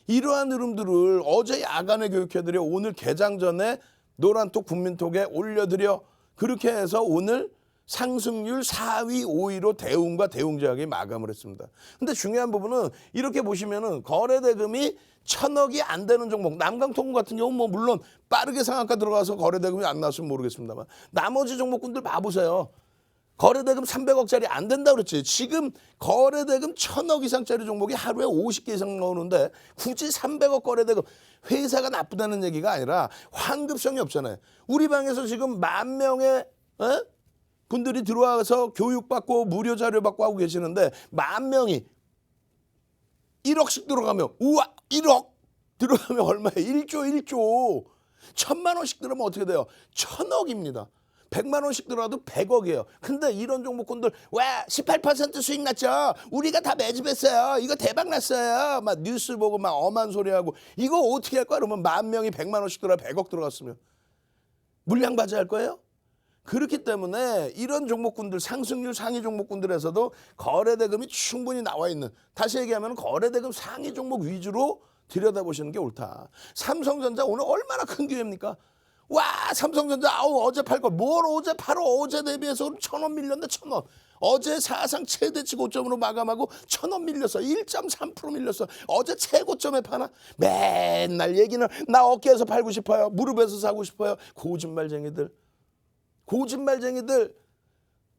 이러한 흐름들을 어제 야간에 교육해드려, 오늘 개장 전에 노란톡 국민톡에 올려드려. 그렇게 해서 오늘 상승률 4위, 5위로 대웅과 대웅제약이 마감을 했습니다. 근데 중요한 부분은 이렇게 보시면은 거래대금이 1,000억이 안 되는 종목, 남강통운 같은 경우는 뭐 물론 빠르게 상한가 들어가서 거래대금이 안 나왔으면 모르겠습니다만 나머지 종목군들 봐보세요. 거래대금 300억짜리 안 된다 그랬지. 지금 거래대금 1,000억 이상짜리 종목이 하루에 50개 이상 나오는데 굳이 300억 거래대금, 회사가 나쁘다는 얘기가 아니라 환급성이 없잖아요. 우리 방에서 지금 10,000명의 분들이 들어와서 교육받고 무료 자료받고 하고 계시는데 10,000명이 1억씩 들어가면, 우와 1억 들어가면 얼마예요? 1조 1,000만 원씩 들어가면 어떻게 돼요? 1,000억입니다. 100만 원씩 들어가도 100억이에요. 근데 이런 종목군들 왜 18% 수익 났죠? 우리가 다 매집했어요. 이거 대박 났어요. 막 뉴스 보고 막 엄한 소리 하고 이거 어떻게 할 거야? 그러면 10,000명이 100만 원씩 들어가 100억 들어갔으면 물량 바지할 거예요? 그렇기 때문에 이런 종목군들, 상승률 상위 종목군들에서도 거래대금이 충분히 나와 있는, 다시 얘기하면 거래대금 상위 종목 위주로 들여다보시는 게 옳다. 삼성전자 오늘 얼마나 큰 기회입니까? 와, 삼성전자 어제 팔 걸 뭘 어제 팔어. 어제 대비해서 1,000원 밀렸네. 1,000원. 어제 사상 최대치 고점으로 마감하고 1,000원 밀렸어. 1.3% 밀렸어. 어제 최고점에 파나? 맨날 얘기는 나 어깨에서 팔고 싶어요. 무릎에서 사고 싶어요. 거짓말쟁이들.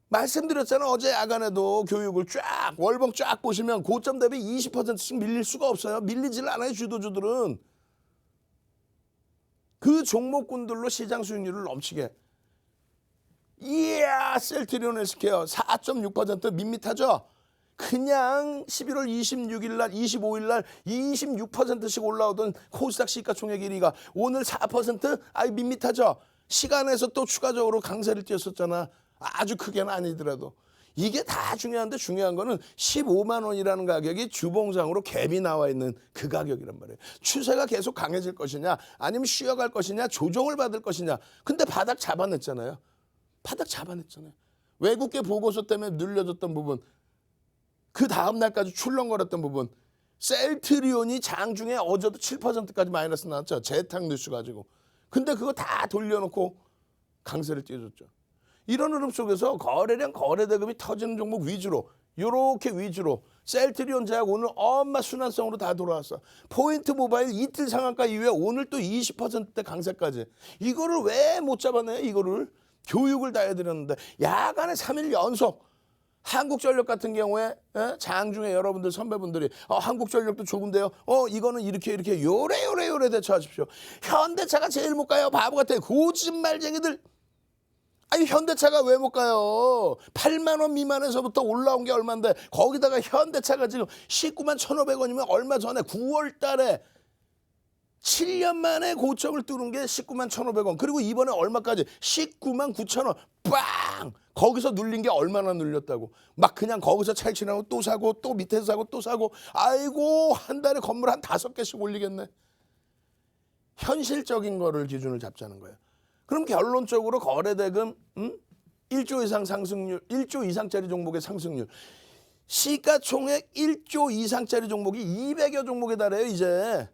말씀드렸잖아. 어제 야간에도 교육을 쫙 월봉 쫙 보시면 고점 대비 20%씩 밀릴 수가 없어요. 밀리질 않아요. 주도주들은. 그 종목군들로 시장 수익률을 넘치게. 이야, 셀트리온 헬스케어 4.6% 밋밋하죠? 그냥 11월 26일 날, 25일 날 26%씩 올라오던 코스닥 시가총액 1위가 오늘 4%? 아이 밋밋하죠? 시간에서 또 추가적으로 강세를 띄었었잖아. 아주 크게는 아니더라도. 이게 다 중요한데 중요한 거는 15만 원이라는 가격이 주봉상으로 갭이 나와 있는 그 가격이란 말이에요. 추세가 계속 강해질 것이냐 아니면 쉬어갈 것이냐 조정을 받을 것이냐. 근데 바닥 잡아냈잖아요. 외국계 보고서 때문에 늘려졌던 부분, 그 다음 날까지 출렁거렸던 부분, 셀트리온이 장중에 어제도 7%까지 마이너스 나왔죠. 재탁 뉴스 가지고. 근데 그거 다 돌려놓고 강세를 띄워줬죠. 이런 흐름 속에서 거래량, 거래대금이 터지는 종목 위주로, 요렇게 위주로 셀트리온 제약 오늘 엄마 순환성으로 다 돌아왔어. 포인트 모바일 이틀 상한가 이후에 오늘 또 20%대 강세까지. 이거를 왜 못 잡아내요? 이거를 교육을 다 해드렸는데 야간에 3일 연속. 한국전력 같은 경우에 장중에 여러분들 선배분들이 한국전력도 좋은데요. 이거는 이렇게 요래 대처하십시오. 현대차가 제일 못 가요. 바보 같아. 거짓말쟁이들. 아니 현대차가 왜 못 가요? 8만 원 미만에서부터 올라온 게 얼마인데 거기다가 현대차가 지금 19만 1,500원이면 얼마 전에 9월 달에 7년 만에 고점을 뚫은 게 19만 1,500원. 그리고 이번에 얼마까지? 19만 9,000원. 빵! 거기서 눌린 게 얼마나 눌렸다고. 막 그냥 거기서 찰치나고 또 사고 또 밑에서 사고 또 사고. 아이고 한 달에 건물 한 5개씩 올리겠네. 현실적인 거를 기준을 잡자는 거예요. 그럼 결론적으로 거래대금 1조 이상 상승률, 1조 이상짜리 종목의 상승률. 시가총액 1조 이상짜리 종목이 200여 종목에 달해요 이제.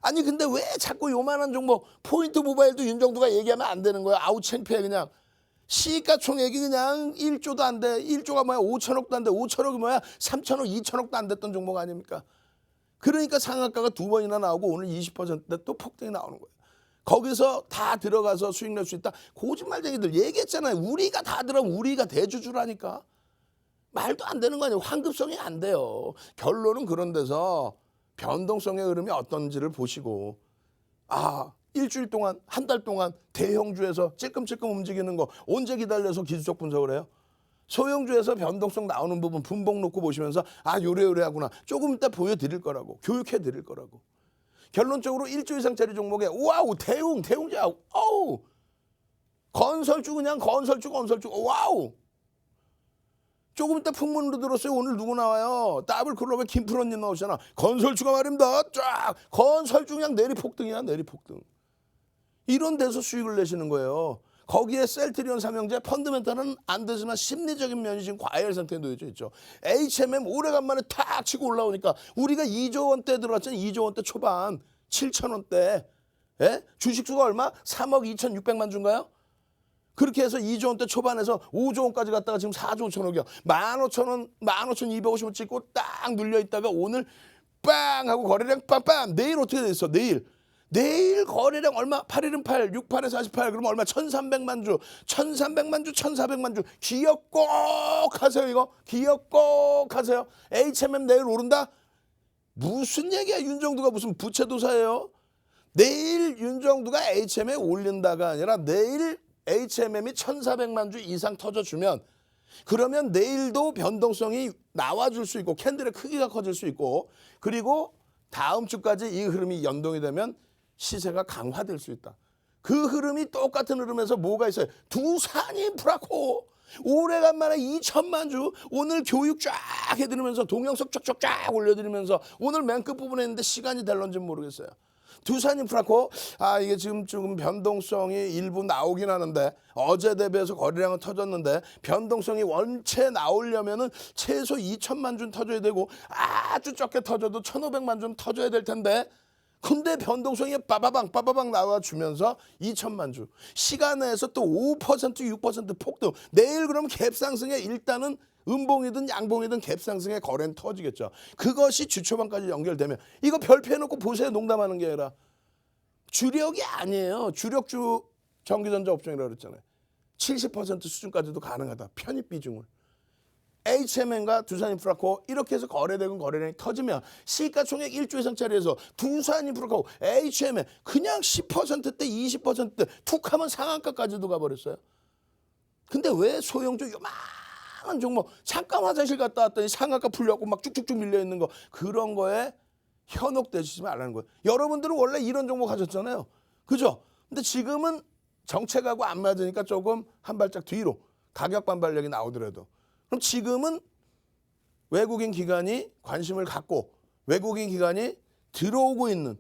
아니 근데 왜 자꾸 요만한 종목, 포인트 모바일도 윤정두가 얘기하면 안 되는 거야. 아우 창피해 그냥. 시가총액이 그냥 1조도 안 돼. 1조가 뭐야? 5천억도 안 돼. 5천억이 뭐야? 3천억, 2천억도 안 됐던 종목 아닙니까? 그러니까 상한가가 2번이나 나오고 오늘 20%대 또 폭등이 나오는 거예요. 거기서 다 들어가서 수익 낼 수 있다. 거짓말쟁이들 얘기했잖아요. 우리가 다 들어가면 우리가 대주주라니까. 말도 안 되는 거 아니에요. 환급성이 안 돼요. 결론은 그런 데서 변동성의 흐름이 어떤지를 보시고 일주일 동안, 한 달 동안 대형주에서 찔끔찔끔 움직이는 거 언제 기다려서 기술적 분석을 해요? 소형주에서 변동성 나오는 부분 분봉 놓고 보시면서 요래요래하구나. 조금 이따 보여드릴 거라고. 교육해드릴 거라고. 결론적으로 1조 이상짜리 종목에 와우 대웅제약 건설주 그냥 건설주 와우. 조금 이따 풍문으로 들었어요. 오늘 누구 나와요? 더블클럽에 김프로님 나오잖아. 건설주가 말입니다. 쫙 건설주 그냥 내리폭등이야. 내리폭등. 이런 데서 수익을 내시는 거예요. 거기에 셀트리온 삼형제 펀드멘탈은 안 되지만 심리적인 면이 지금 과열 상태에 놓여져 있죠. HMM 오래간만에 탁 치고 올라오니까 우리가 2조 원대 들어왔잖아요. 2조 원대 초반 7천 원대. 예? 주식수가 얼마? 3억 2,600만 주인가요? 그렇게 해서 2조 원대 초반에서 5조 원까지 갔다가 지금 4조 5천억이야. 15,000원, 15,250원 찍고 딱 눌려있다가 오늘 빵 하고 거래량 빵빵. 내일 어떻게 됐어? 내일 거래량 얼마? 8일은 8, 68에 48. 그러면 얼마? 1,300만 주. 1,300만 주, 1,400만 주. 기억 꼭 하세요, 이거. 기억 꼭 하세요. HMM 내일 오른다? 무슨 얘기야? 윤정두가 무슨 부채도사예요? 내일 윤정두가 HMM에 올린다가 아니라 내일 HMM이 1,400만 주 이상 터져주면 그러면 내일도 변동성이 나와줄 수 있고 캔들의 크기가 커질 수 있고 그리고 다음 주까지 이 흐름이 연동이 되면 시세가 강화될 수 있다. 그 흐름이 똑같은 흐름에서 뭐가 있어요? 두산인프라코 오래간만에 2천만 주 오늘 교육 쫙 해드리면서 동영상 쫙쫙쫙 올려드리면서 오늘 맨 끝부분에 있는데 시간이 될런지 모르겠어요. 두산인프라코 이게 지금 조금 변동성이 일부 나오긴 하는데 어제 대비해서 거래량은 터졌는데 변동성이 원체 나오려면은 최소 2천만 주 터져야 되고 아주 적게 터져도 1,500만 주 터져야 될 텐데 근데 변동성이 빠바방 나와주면서 2천만 주 시간에서 또 5% 6% 폭등 내일 그러면 갭상승에 일단은 음봉이든 양봉이든 갭상승의 거래는 터지겠죠. 그것이 주초반까지 연결되면 이거 별표해놓고 보세요. 농담하는 게 아니라 주력이 아니에요. 주력주 전기전자 업종이라고 그랬잖아요. 70% 수준까지도 가능하다. 편입 비중을. HMM과 두산인프라코 이렇게 해서 거래되고 거래량이 터지면 시가총액 1조 이상짜리에서 두산인프라코, HMM 그냥 10%대 20%대 툭하면 상한가까지도 가버렸어요. 근데 왜 소형주 요만한 종목 잠깐 화장실 갔다 왔더니 상한가 풀려갖고 막 쭉쭉쭉 밀려있는 거 그런 거에 현혹되시지 말라는 거예요. 여러분들은 원래 이런 종목 하셨잖아요. 그죠? 근데 지금은 정책하고 안 맞으니까 조금 한 발짝 뒤로 가격 반발력이 나오더라도 그럼 지금은 외국인 기관이 관심을 갖고 외국인 기관이 들어오고 있는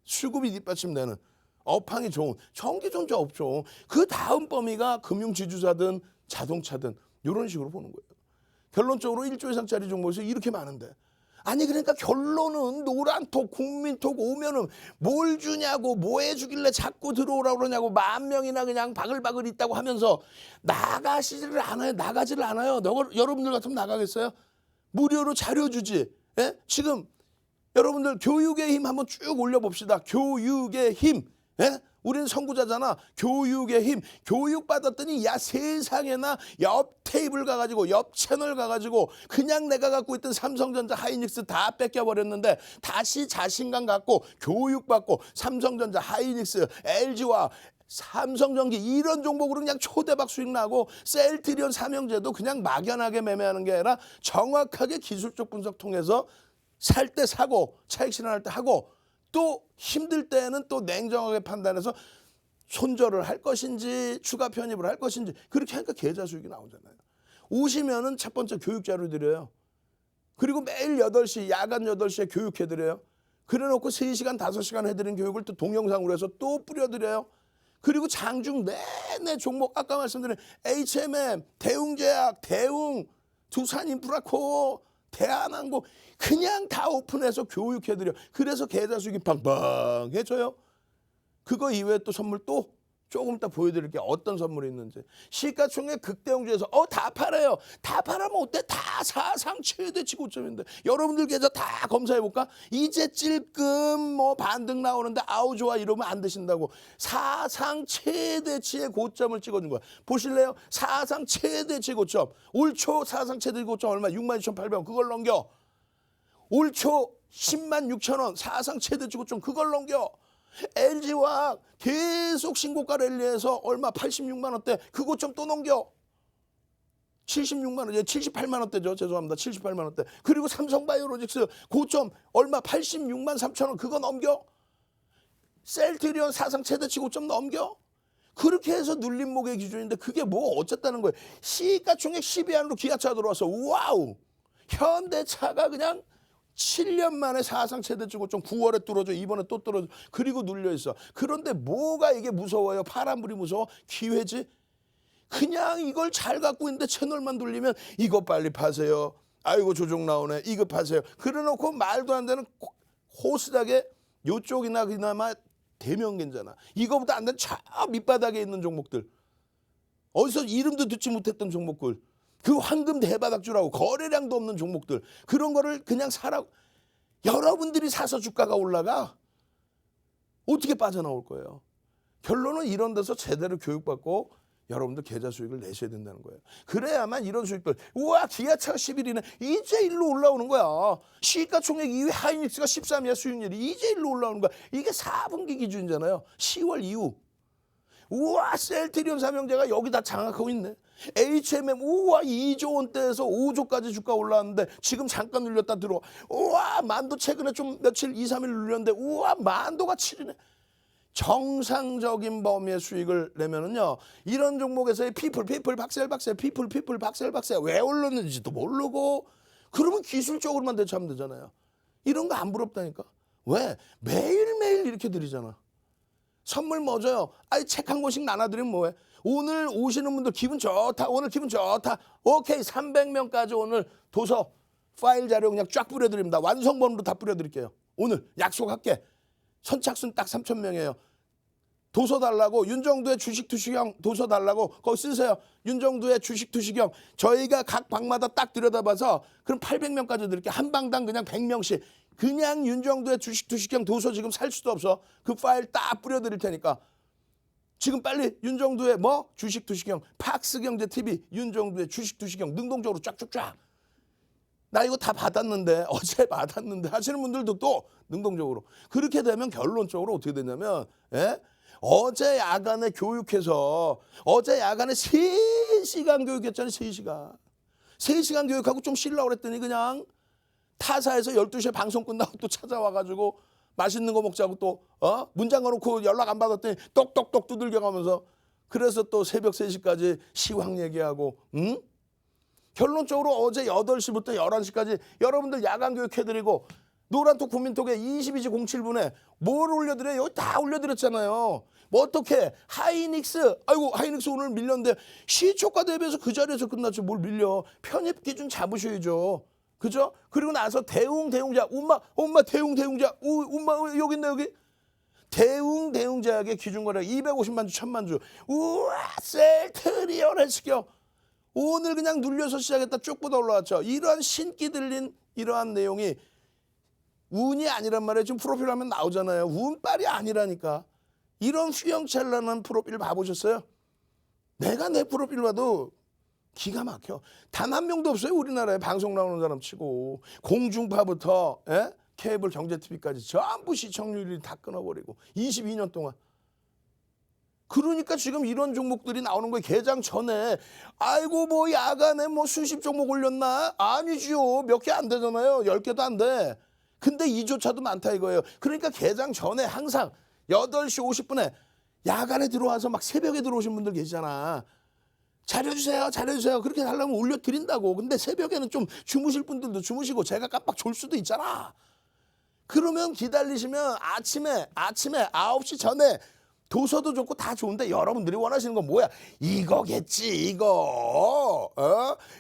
수급이 뒷받침되는 업황이 좋은 전기전자 업종 그 다음 범위가 금융지주사든 자동차든 이런 식으로 보는 거예요. 결론적으로 1조 이상짜리 종목에서 이렇게 많은데 아니 그러니까 결론은 노란톡 국민톡 오면은 뭘 주냐고 뭐 해주길래 자꾸 들어오라고 그러냐고 10,000명이나 그냥 바글바글 있다고 하면서 나가지를 않아요. 여러분들 같으면 나가겠어요? 무료로 자료 주지. 예? 지금 여러분들 교육의 힘 한번 쭉 올려봅시다. 교육의 힘. 예? 우리는 선구자잖아. 교육의 힘. 교육받았더니 야 세상에나 옆 테이블 가가지고 옆 채널 가가지고 그냥 내가 갖고 있던 삼성전자 하이닉스 다 뺏겨버렸는데 다시 자신감 갖고 교육받고 삼성전자 하이닉스 LG와 삼성전기 이런 종목으로 그냥 초대박 수익 나고 셀트리온 삼형제도 그냥 막연하게 매매하는 게 아니라 정확하게 기술적 분석 통해서 살 때 사고 차익 실현할 때 하고 또 힘들 때는 또 냉정하게 판단해서 손절을 할 것인지 추가 편입을 할 것인지 그렇게 하니까 계좌 수익이 나오잖아요. 오시면은 첫 번째 교육 자료 드려요. 그리고 매일 8시 야간 8시에 교육해드려요. 그래놓고 3시간 5시간 해드린 교육을 또 동영상으로 해서 또 뿌려드려요. 그리고 장중 내내 종목 아까 말씀드린 HMM, 대웅제약, 대웅, 두산인프라코 대한항공 그냥 다 오픈해서 교육해드려. 그래서 계좌 수익이 빵빵해져요. 그거 이외에 또 선물 또 조금 이따 보여드릴게요. 어떤 선물이 있는지. 시가총액 극대형주에서 다 팔아요. 다 팔아면 어때? 다 사상 최대치 고점인데. 여러분들 계좌 다 검사해볼까? 이제 찔끔 뭐 반등 나오는데 아우 좋아 이러면 안 드신다고. 사상 최대치의 고점을 찍어준 거야. 보실래요? 사상 최대치 고점. 올 초 사상 최대치 고점 얼마? 62,800원. 그걸 넘겨. 올 초 106,000원. 사상 최대치 고점. 그걸 넘겨. LG와 계속 신고가 랠리해서 얼마 86만 원대 그 고점 또 넘겨 76만 원, 78만 원대죠. 죄송합니다. 78만 원대. 그리고 삼성바이오로직스 고점 얼마 86만 3천 원 그거 넘겨 셀트리온 사상 최대치 고점 넘겨 그렇게 해서 눌림목의 기준인데 그게 뭐 어쨌다는 거예요. 시가총액 10위 안으로 기아차 들어와서 와우. 현대차가 그냥 7년 만에 사상 최대 주고점 9월에 뚫어져 이번에 또 뚫어져 그리고 눌려있어. 그런데 뭐가 이게 무서워요? 파란불이 무서워? 기회지? 그냥 이걸 잘 갖고 있는데 채널만 돌리면 이거 빨리 파세요. 아이고 조종 나오네. 이거 파세요. 그래놓고 말도 안 되는 호스닥에 요쪽이나 그나마 대명견잖아. 이거보다 안 되는 저 밑바닥에 있는 종목들. 어디서 이름도 듣지 못했던 종목들. 그 황금 대바닥주라고 거래량도 없는 종목들. 그런 거를 그냥 사라고. 여러분들이 사서 주가가 올라가. 어떻게 빠져나올 거예요. 결론은 이런 데서 제대로 교육받고 여러분들 계좌 수익을 내셔야 된다는 거예요. 그래야만 이런 수익들. 우와 기아차가 11위네. 이제 일로 올라오는 거야. 시가총액 2위 하이닉스가 13위야 수익률이. 이제 일로 올라오는 거야. 이게 4분기 기준이잖아요. 10월 이후. 우와 셀트리온 삼형제가 여기다 장악하고 있네. HMM 우와 2조 원대에서 5조까지 주가 올라왔는데 지금 잠깐 눌렸다 들어. 우와 만도 최근에 좀 며칠 2, 3일 눌렸는데 우와 만도가 7이네. 정상적인 범위의 수익을 내면은요 이런 종목에서의 피플 박셀 피플 박셀 왜 올랐는지도 모르고 그러면 기술적으로만 대처하면 되잖아요. 이런 거 안 부럽다니까. 왜? 매일매일 이렇게 드리잖아. 선물 뭐 줘요? 아이 책 한 권씩 나눠드리면 뭐해? 오늘 오시는 분들 기분 좋다. 오늘 기분 좋다. 오케이 300명까지 오늘 도서 파일 자료 그냥 쫙 뿌려드립니다. 완성본으로 다 뿌려드릴게요. 오늘 약속할게. 선착순 딱 3,000명이에요. 도서 달라고 윤정두의 주식 투시형 도서 달라고 거기 쓰세요. 윤정두의 주식 투시형 저희가 각 방마다 딱 들여다봐서 그럼 800명까지 드릴게요. 한 방당 그냥 100명씩 그냥 윤정두의 주식 투시형 도서 지금 살 수도 없어. 그 파일 딱 뿌려드릴 테니까 지금 빨리 윤정두의 뭐 주식 투시형 팍스경제TV 윤정두의 주식 투시형 능동적으로 쫙쫙쫙 나 이거 다 받았는데 어제 받았는데 하시는 분들도 또 능동적으로 그렇게 되면 결론적으로 어떻게 되냐면 어제 야간에 교육해서 어제 야간에 3시간 교육했잖아요. 3시간 교육하고 좀 쉬려고 그랬더니 그냥 타사에서 12시에 방송 끝나고 또 찾아와가지고 맛있는 거 먹자고 또 문 잠가놓고 연락 안 받았더니 똑똑똑 두들겨가면서 그래서 또 새벽 3시까지 시황 얘기하고 결론적으로 어제 8시부터 11시까지 여러분들 야간 교육해드리고 노란톡 국민톡에 22시 07분에 뭘 올려드려요? 여기 다 올려드렸잖아요. 뭐 어떻게 하이닉스 아이고 하이닉스 오늘 밀렸는데 시초가 대비해서 그 자리에서 끝났죠. 뭘 밀려. 편입 기준 잡으셔야죠. 그죠? 그리고 나서 대웅자 엄마 대웅자 엄마 여기 있네 여기. 대웅제약의 기준거래 250만 주 1000만 주. 우와 셀트리온을 시켜. 오늘 그냥 눌려서 시작했다 쭉 보다 올라왔죠. 이러한 신기 들린 이러한 내용이 운이 아니란 말이에요. 지금 프로필 하면 나오잖아요. 운빨이 아니라니까. 이런 휘영찬란한 프로필 봐보셨어요? 내가 내 프로필 봐도 기가 막혀. 단 한 명도 없어요. 우리나라에 방송 나오는 사람 치고. 공중파부터 케이블 경제TV까지 전부 시청률이 다 끊어버리고 22년 동안. 그러니까 지금 이런 종목들이 나오는 거예요. 개장 전에 아이고 뭐 야간에 뭐 수십 종목 올렸나? 아니지요. 몇 개 안 되잖아요. 10개도 안 돼. 근데 이조차도 많다 이거예요. 그러니까 개장 전에 항상 8시 50분에 야간에 들어와서 막 새벽에 들어오신 분들 계시잖아. 잘해주세요. 그렇게 하려면 올려드린다고. 근데 새벽에는 좀 주무실 분들도 주무시고 제가 깜빡 졸 수도 있잖아. 그러면 기다리시면 아침에 9시 전에 도서도 좋고 다 좋은데 여러분들이 원하시는 건 뭐야? 이거겠지 이거.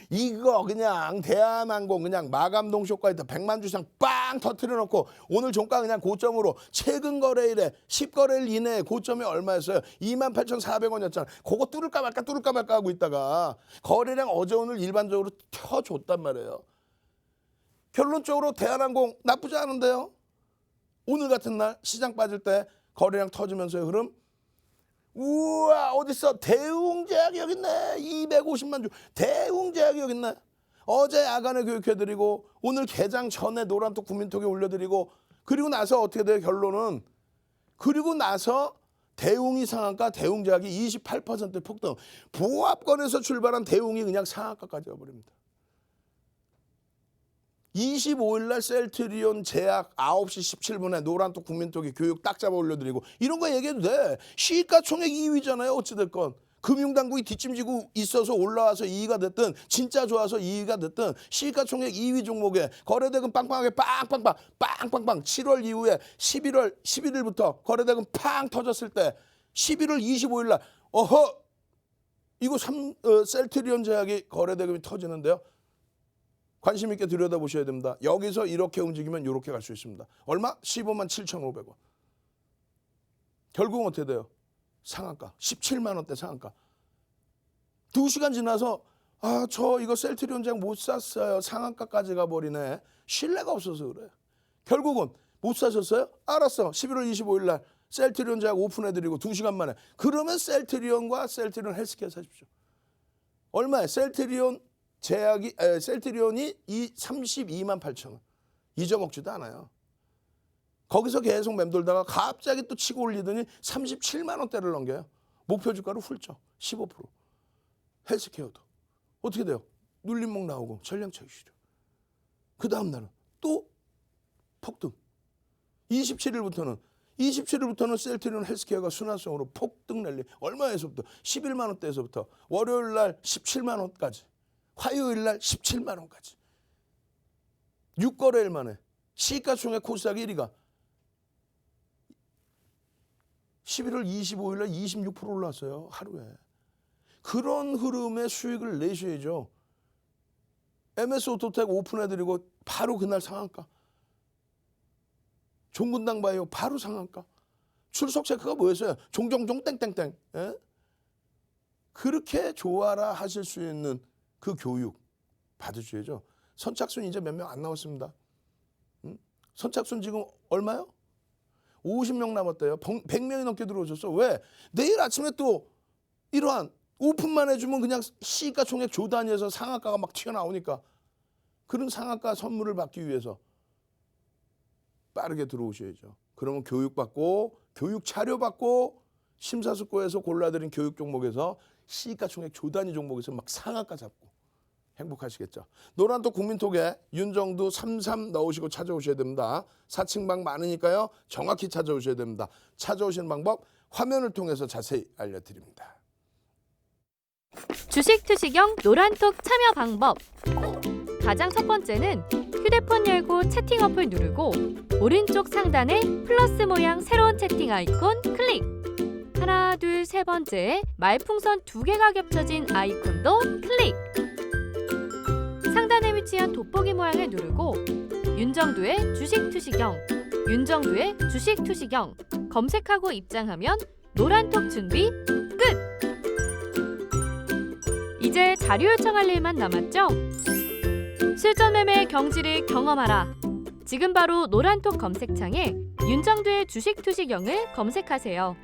이거 그냥 대한항공 그냥 마감동 쇼과에다 100만 주상 빵 터트려 놓고 오늘 종가 그냥 고점으로 최근 거래일에 10거래일 이내에 고점이 얼마였어요? 28,400원이었잖아. 그거 뚫을까 말까 하고 있다가 거래량 어제 오늘 일반적으로 켜줬단 말이에요. 결론적으로 대한항공 나쁘지 않은데요. 오늘 같은 날 시장 빠질 때 거래량 터지면서요. 흐름. 우와 어딨어? 대웅제약이 여기 있네. 250만 주. 대웅제약이 여기 있네. 어제 야간에 교육해드리고 오늘 개장 전에 노란톡 국민톡에 올려드리고 그리고 나서 어떻게 돼요? 결론은 그리고 나서 대웅이 상한가 대웅제약이 28% 폭등. 보합권에서 출발한 대웅이 그냥 상한가까지 와버립니다. 25일 날 셀트리온 제약 9시 17분에 노란톡 국민톡이 교육 딱 잡아 올려드리고 이런 거 얘기해도 돼. 시가총액 2위잖아요. 어찌됐건. 금융당국이 뒷짐지고 있어서 올라와서 2위가 됐든 진짜 좋아서 2위가 됐든 시가총액 2위 종목에 거래대금 빵빵하게 빵빵빵 7월 이후에 11일부터 거래대금 팡 터졌을 때 11월 25일 날 이거 셀트리온 제약이 거래대금이 터지는데요. 관심 있게 들여다보셔야 됩니다. 여기서 이렇게 움직이면 이렇게 갈 수 있습니다. 얼마? 15만 7,500원. 결국은 어떻게 돼요? 상한가. 17만 원대 상한가. 2시간 지나서 저 이거 셀트리온 제약 못 샀어요. 상한가까지 가버리네. 신뢰가 없어서 그래. 결국은 못 사셨어요? 알았어. 11월 25일 날 셀트리온 제약 오픈해드리고 2시간 만에. 그러면 셀트리온과 셀트리온 헬스케어 사십시오. 얼마에? 셀트리온이 32만 8천 원. 잊어먹지도 않아요. 거기서 계속 맴돌다가 갑자기 또 치고 올리더니 37만 원대를 넘겨요. 목표 주가를 훌쩍 15%. 헬스케어도. 어떻게 돼요? 눌림목 나오고 전량차익 실현. 그 다음 날은 또 폭등. 27일부터는 셀트리온 헬스케어가 순환성으로 폭등 랠리. 얼마에서부터? 11만 원대에서부터 월요일 날 17만 원까지. 화요일 날 17만 원까지. 6거래일 만에 시가총액 코스닥 1위가 11월 25일 날 26% 올랐어요. 하루에. 그런 흐름의 수익을 내셔야죠. MS 오토텍 오픈해드리고 바로 그날 상한가. 종근당 바이오 바로 상한가. 출석 체크가 뭐였어요? 종종종 땡땡땡. 예? 그렇게 좋아라 하실 수 있는 그 교육 받으셔야죠. 선착순 이제 몇 명 안 나왔습니다. 선착순 지금 얼마요? 50명 남았대요. 100명이 넘게 들어오셨어. 왜? 내일 아침에 또 이러한 오픈만 해주면 그냥 시가총액 조 단위에서 상한가가 막 튀어나오니까 그런 상한가 선물을 받기 위해서 빠르게 들어오셔야죠. 그러면 교육받고 교육 차려받고 심사숙고해서 골라드린 교육 종목에서 시가총액 조 단위 종목에서 막 상한가 잡고 행복하시겠죠. 노란톡 국민톡에 윤정두 33 넣으시고 찾아오셔야 됩니다. 사칭방 많으니까요. 정확히 찾아오셔야 됩니다. 찾아오시는 방법 화면을 통해서 자세히 알려드립니다. 주식 투시경 노란톡 참여 방법. 가장 첫 번째는 휴대폰 열고 채팅 어플 누르고 오른쪽 상단에 플러스 모양 새로운 채팅 아이콘 클릭. 하나, 둘, 세 번째 말풍선 2개가 겹쳐진 아이콘도 클릭. 상단에 위치한 돋보기 모양을 누르고 윤정두의 주식 투시경, 윤정두의 주식 투시경 검색하고 입장하면 노란톡 준비 끝! 이제 자료 요청할 일만 남았죠? 실전 매매 경지를 경험하라. 지금 바로 노란톡 검색창에 윤정두의 주식 투시경을 검색하세요.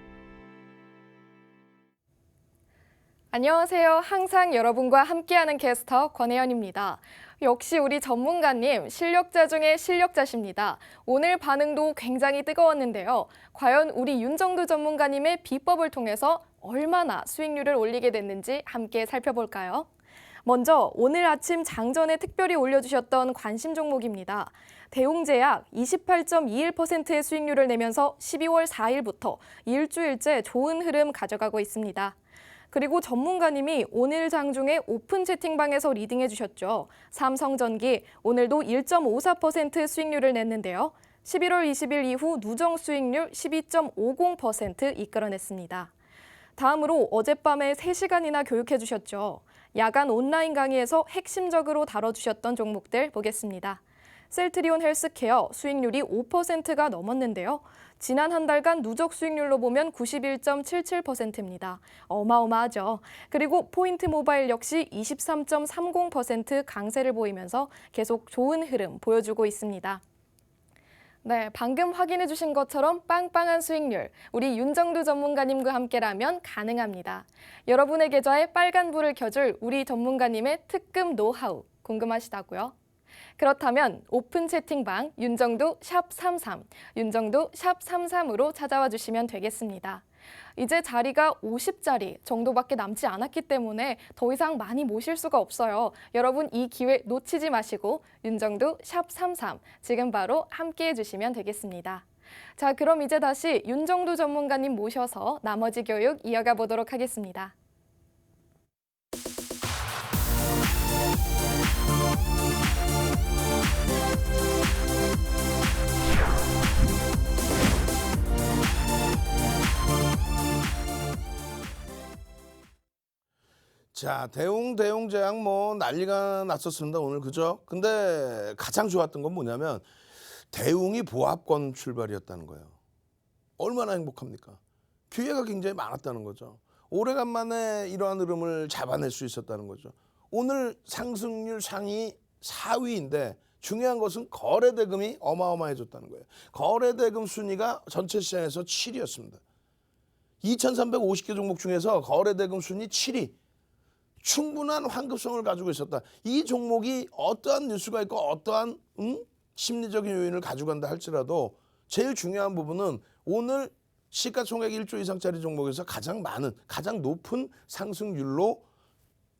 안녕하세요. 항상 여러분과 함께하는 캐스터 권혜연입니다. 역시 우리 전문가님 실력자 중에 실력자십니다. 오늘 반응도 굉장히 뜨거웠는데요. 과연 우리 윤정두 전문가님의 비법을 통해서 얼마나 수익률을 올리게 됐는지 함께 살펴볼까요? 먼저 오늘 아침 장전에 특별히 올려주셨던 관심 종목입니다. 대웅제약 28.21%의 수익률을 내면서 12월 4일부터 일주일째 좋은 흐름 가져가고 있습니다. 그리고 전문가님이 오늘 장중에 오픈 채팅방에서 리딩해 주셨죠. 삼성전기 오늘도 1.54% 수익률을 냈는데요. 11월 20일 이후 누정 수익률 12.50% 이끌어냈습니다. 다음으로 어젯밤에 3시간이나 교육해 주셨죠. 야간 온라인 강의에서 핵심적으로 다뤄주셨던 종목들 보겠습니다. 셀트리온 헬스케어 수익률이 5%가 넘었는데요. 지난 한 달간 누적 수익률로 보면 91.77%입니다. 어마어마하죠. 그리고 포인트 모바일 역시 23.30% 강세를 보이면서 계속 좋은 흐름 보여주고 있습니다. 네, 방금 확인해 주신 것처럼 빵빵한 수익률, 우리 윤정두 전문가님과 함께라면 가능합니다. 여러분의 계좌에 빨간 불을 켜줄 우리 전문가님의 특급 노하우 궁금하시다고요? 그렇다면 오픈 채팅방 윤정두 샵33, 윤정두 샵 33으로 찾아와 주시면 되겠습니다. 이제 자리가 50자리 정도밖에 남지 않았기 때문에 더 이상 많이 모실 수가 없어요. 여러분 이 기회 놓치지 마시고 윤정두 샵33 지금 바로 함께해 주시면 되겠습니다. 자, 그럼 이제 다시 윤정두 전문가님 모셔서 나머지 교육 이어가 보도록 하겠습니다. 자, 대웅제약 뭐 난리가 났었습니다, 오늘. 그죠? 근데 가장 좋았던 건 뭐냐면 대웅이 보합권 출발이었다는 거예요. 얼마나 행복합니까? 기회가 굉장히 많았다는 거죠. 오래간만에 이러한 흐름을 잡아낼 수 있었다는 거죠. 오늘 상승률 상위 4위인데 중요한 것은 거래대금이 어마어마해졌다는 거예요. 거래대금 순위가 전체 시장에서 7위였습니다. 2,350개 종목 중에서 거래대금 순위 7위. 충분한 환급성을 가지고 있었다. 이 종목이 어떠한 뉴스가 있고 어떠한 심리적인 요인을 가져간다 할지라도 제일 중요한 부분은 오늘 시가총액 1조 이상짜리 종목에서 가장 많은, 가장 높은 상승률로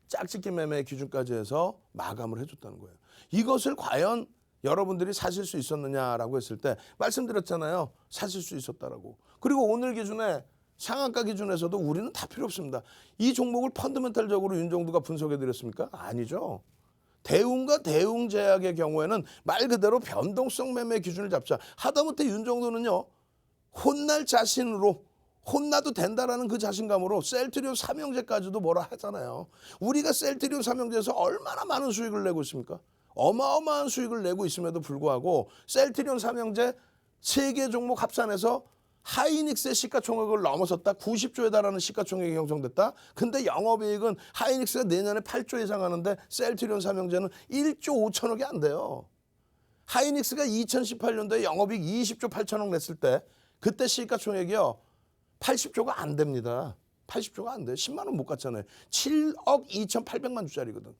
짝짓기 매매 기준까지 해서 마감을 해줬다는 거예요. 이것을 과연 여러분들이 사실 수 있었느냐라고 했을 때 말씀드렸잖아요. 사실 수 있었다라고. 그리고 오늘 기준에 상한가 기준에서도 우리는 다 필요 없습니다. 이 종목을 펀더멘탈적으로 윤정두가 분석해드렸습니까? 아니죠. 대웅과 대웅제약의 경우에는 말 그대로 변동성 매매 기준을 잡자. 하다못해 윤정두는요. 혼날 자신으로 혼나도 된다라는 그 자신감으로 셀트리온 삼형제까지도 뭐라 하잖아요. 우리가 셀트리온 삼형제에서 얼마나 많은 수익을 내고 있습니까? 어마어마한 수익을 내고 있음에도 불구하고 셀트리온 삼형제 3개 종목 합산해서 하이닉스의 시가총액을 넘어섰다. 90조에 달하는 시가총액이 형성됐다. 근데 영업이익은 하이닉스가 내년에 8조 이상 하는데 셀트리온 삼형제는 1조 5천억이 안 돼요. 하이닉스가 2018년도에 영업이익 20조 8천억 냈을 때 그때 시가총액이요. 80조가 안 됩니다. 80조가 안 돼요. 10만 원 못 갔잖아요. 7억 2,800만 주짜리거든.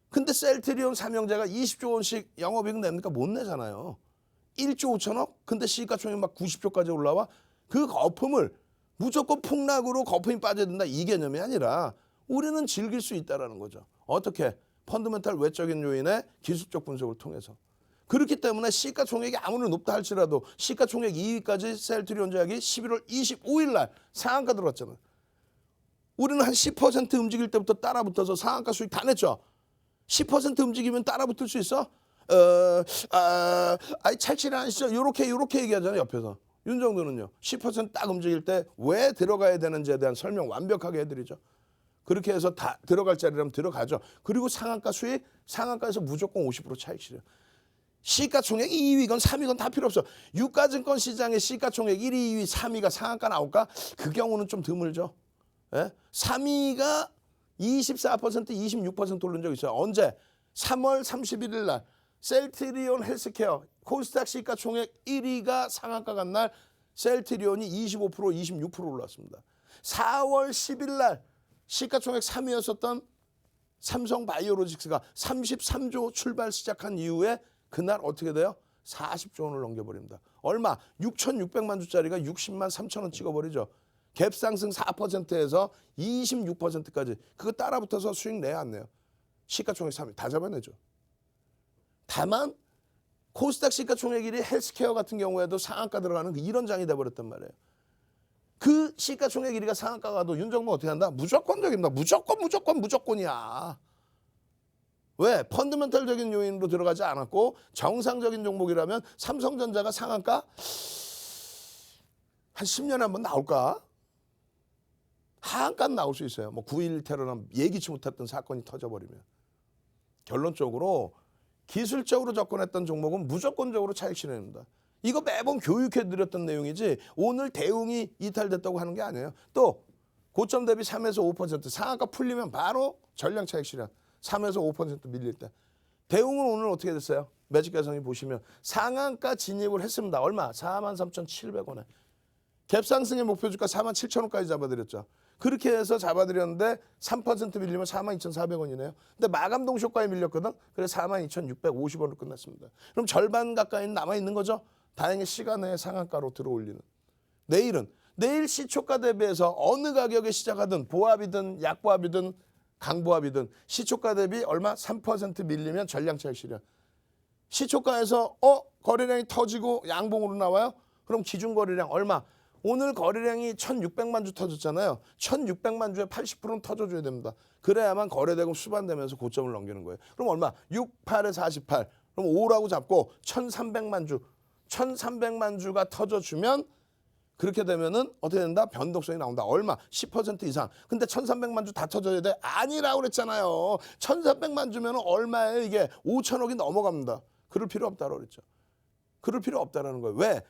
근데 셀트리온 삼형제가 20조 원씩 영업이익 냅니까? 못 내잖아요. 1조 5천억? 근데 시가총액 막 90조까지 올라와? 그 거품을 무조건 폭락으로 거품이 빠져야 된다 이 개념이 아니라 우리는 즐길 수 있다는 거죠. 어떻게? 펀더멘탈 외적인 요인의 기술적 분석을 통해서. 그렇기 때문에 시가총액이 아무리 높다 할지라도 시가총액 2위까지 셀트리온 제약이 11월 25일 날 상한가 들어왔잖아요. 우리는 한 10% 움직일 때부터 따라붙어서 상한가 수익 다 냈죠. 10% 움직이면 따라붙을 수 있어? 찰질 아니시죠? 요렇게 얘기하잖아요, 옆에서. 윤정두는요, 10%딱 움직일 때 왜 들어가야 되는지에 대한 설명 완벽하게 해드리죠. 그렇게 해서 다 들어갈 자리라면 들어가죠. 그리고 상한가 수익, 상한가에서 무조건 50% 차익 실현. 시가총액 2위건 3위건 다 필요 없어. 유가증권 시장의 시가총액 1위, 2위, 3위가 상한가 나올까? 그 경우는 좀 드물죠. 예? 3위가 24%, 26% 오른 적 있어요. 언제? 3월 31일 날 셀트리온 헬스케어 코스닥 시가총액 1위가 상한가 간 날 셀트리온이 25%, 26% 올랐습니다. 4월 10일 날 시가총액 3위였었던 삼성바이오로직스가 33조 출발 시작한 이후에 그날 어떻게 돼요? 40조 원을 넘겨버립니다. 얼마? 6,600만 주짜리가 60만 3천 원 찍어버리죠. 갭 상승 4%에서 26%까지 그거 따라붙어서 수익 내야 안 내요. 시가총액 3위 다 잡아내죠. 다만 코스닥 시가총액 1위 헬스케어 같은 경우에도 상한가 들어가는 이런 장이 돼버렸단 말이에요. 그 시가총액 1위가 상한가 가도 윤정부 어떻게 한다? 무조건적입니다. 무조건이야. 왜? 펀더멘탈적인 요인으로 들어가지 않았고 정상적인 종목이라면 삼성전자가 상한가 한 10년에 한번 나올까? 하한가는 나올 수 있어요. 뭐 9.11 테러나 예기치 못했던 사건이 터져버리면. 결론적으로 기술적으로 접근했던 종목은 무조건적으로 차익 실현입니다. 이거 매번 교육해드렸던 내용이지 오늘 대웅이 이탈됐다고 하는 게 아니에요. 또 고점 대비 3에서 5% 상한가 풀리면 바로 전량 차익 실현. 3에서 5% 밀릴 때. 대웅은 오늘 어떻게 됐어요? 매직 개성이 보시면 상한가 진입을 했습니다. 얼마? 43,700원에. 갭상승의 목표주가 47,000원까지 잡아드렸죠. 그렇게 해서 잡아드렸는데 3% 밀리면 42,400원이네요. 근데 마감 동시효과에 밀렸거든. 그래서 42,650원으로 끝났습니다. 그럼 절반 가까이는 남아있는 거죠. 다행히 시간 내에 상한가로 들어올리는. 내일은 내일 시초가 대비해서 어느 가격에 시작하든 보합이든 약보합이든 강보합이든 시초가 대비 얼마? 3% 밀리면 전량차익 실현. 시초가에서 거래량이 터지고 양봉으로 나와요? 그럼 기준 거래량 얼마? 오늘 거래량이 1,600만 주 터졌잖아요. 1,600만 주에 80%는 터져줘야 됩니다. 그래야만 거래대금 수반되면서 고점을 넘기는 거예요. 그럼 얼마? 6, 8에 48. 그럼 5라고 잡고 1,300만 주. 1,300만 주가 터져주면 그렇게 되면은 어떻게 된다? 변동성이 나온다. 얼마? 10% 이상. 근데 1,300만 주 다 터져야 돼? 아니라고 그랬잖아요. 1,300만 주면 얼마예요? 이게 5천억이 넘어갑니다. 그럴 필요 없다고 그랬죠. 그럴 필요 없다라는 거예요. 왜?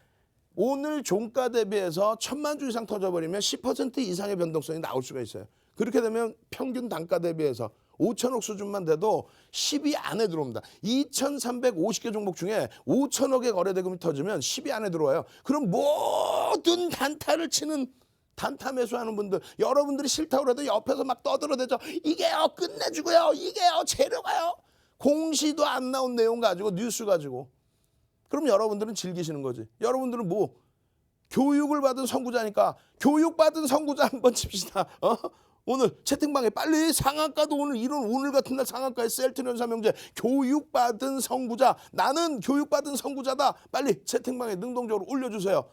오늘 종가 대비해서 1,000만 주 이상 터져버리면 10% 이상의 변동성이 나올 수가 있어요. 그렇게 되면 평균 단가 대비해서 5천억 수준만 돼도 10위 안에 들어옵니다. 2,350개 종목 중에 5천억의 거래대금이 터지면 10위 안에 들어와요. 그럼 모든 단타를 치는 단타 매수하는 분들, 여러분들이 싫다고 해도 옆에서 막 떠들어대죠. 이게요 끝내주고요. 이게요 재료가요. 공시도 안 나온 내용 가지고 뉴스 가지고. 그럼 여러분들은 즐기시는 거지. 여러분들은 뭐 교육을 받은 선구자니까 교육받은 선구자 한번 칩시다. 오늘 채팅방에 빨리 상한가도 오늘 같은 날 상한가에 셀트리온 삼형제 교육받은 선구자, 나는 교육받은 선구자다. 빨리 채팅방에 능동적으로 올려주세요.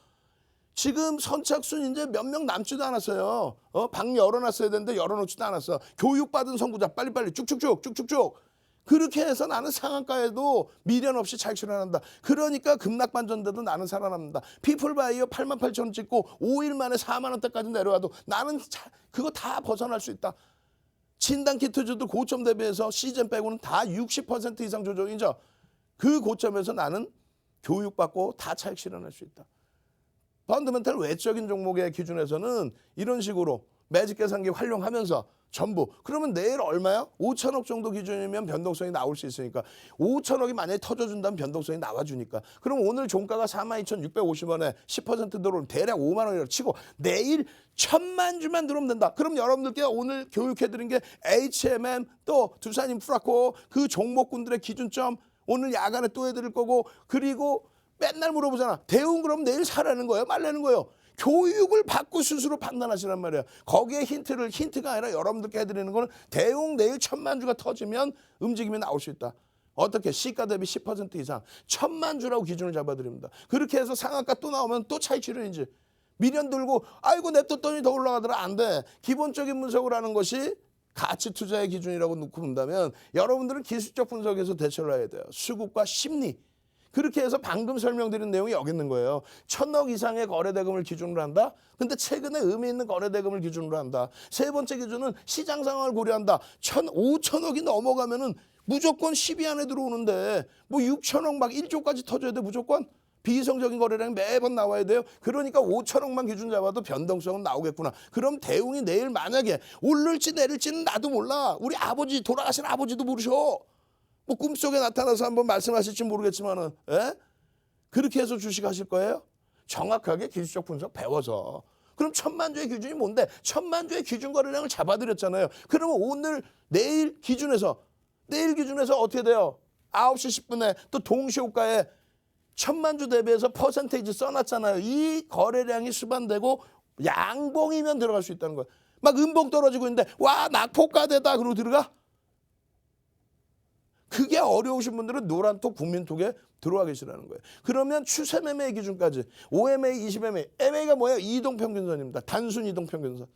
지금 선착순 이제 몇 명 남지도 않았어요. 방 열어놨어야 되는데 열어놓지도 않았어. 교육받은 선구자 빨리빨리 쭉쭉쭉. 그렇게 해서 나는 상한가에도 미련 없이 차익 실현한다. 그러니까 급락반전돼도 나는 살아납니다. 피플바이오 88,000원 찍고 5일 만에 4만 원대까지 내려와도 나는 그거 다 벗어날 수 있다. 진단키트주도 고점 대비해서 시즌 빼고는 다 60% 이상 조정이죠. 그 고점에서 나는 교육받고 다 차익 실현할 수 있다. 펀더멘탈 외적인 종목의 기준에서는 이런 식으로 매직 계산기 활용하면서 전부. 그러면 내일 얼마야? 5천억 정도 기준이면 변동성이 나올 수 있으니까 5천억이 만약에 터져준다면 변동성이 나와주니까. 그럼 오늘 종가가 42,650원에 10% 들어오면 대략 5만 원이라고 치고 내일 1,000만 주만 들어오면 된다. 그럼 여러분들께 오늘 교육해드린 게 HMM 또 두산인프라코 그 종목군들의 기준점 오늘 야간에 또 해드릴 거고, 그리고 맨날 물어보잖아. 대웅 그럼 내일 사라는 거예요? 말라는 거예요? 교육을 받고 스스로 판단하시란 말이야. 거기에 힌트가 아니라 여러분들께 해드리는 거는 대웅 내일 1,000만 주가 터지면 움직임이 나올 수 있다. 어떻게? 시가 대비 10% 이상 1,000만 주라고 기준을 잡아드립니다. 그렇게 해서 상한가 또 나오면 또 차익 실현이지. 미련 들고 아이고 냅뒀더니 더 올라가더라. 안 돼. 기본적인 분석을 하는 것이 가치 투자의 기준이라고 놓고 본다면 여러분들은 기술적 분석에서 대처를 해야 돼요. 수급과 심리. 그렇게 해서 방금 설명드린 내용이 여기 있는 거예요. 1,000억 이상의 거래대금을 기준으로 한다. 근데 최근에 의미 있는 거래대금을 기준으로 한다. 세 번째 기준은 시장 상황을 고려한다. 5천억이 넘어가면은 무조건 10위 안에 들어오는데 뭐 6천억 막 1조까지 터져야 돼 무조건. 비이성적인 거래량이 매번 나와야 돼요. 그러니까 5천억만 기준 잡아도 변동성은 나오겠구나. 그럼 대웅이 내일 만약에 오를지 내릴지는 나도 몰라. 우리 아버지 돌아가신 아버지도 모르셔. 뭐 꿈속에 나타나서 한번 말씀하실지 모르겠지만은, 그렇게 해서 주식하실 거예요? 정확하게 기술적 분석 배워서. 그럼 1,000만 주의 기준이 뭔데? 1,000만 주의 기준 거래량을 잡아드렸잖아요. 그러면 내일 기준에서 어떻게 돼요? 9시 10분에 또 동시호가에 1,000만 주 대비해서 퍼센테이지 써놨잖아요. 이 거래량이 수반되고 양봉이면 들어갈 수 있다는 거예요. 막 음봉 떨어지고 있는데 와 낙폭가대다 그러고 들어가? 그게 어려우신 분들은 노란톡 국민톡에 들어와 계시라는 거예요. 그러면 추세 매매 기준까지 5MA, 20MA. MA가 뭐예요? 이동평균선입니다. 단순 이동평균선.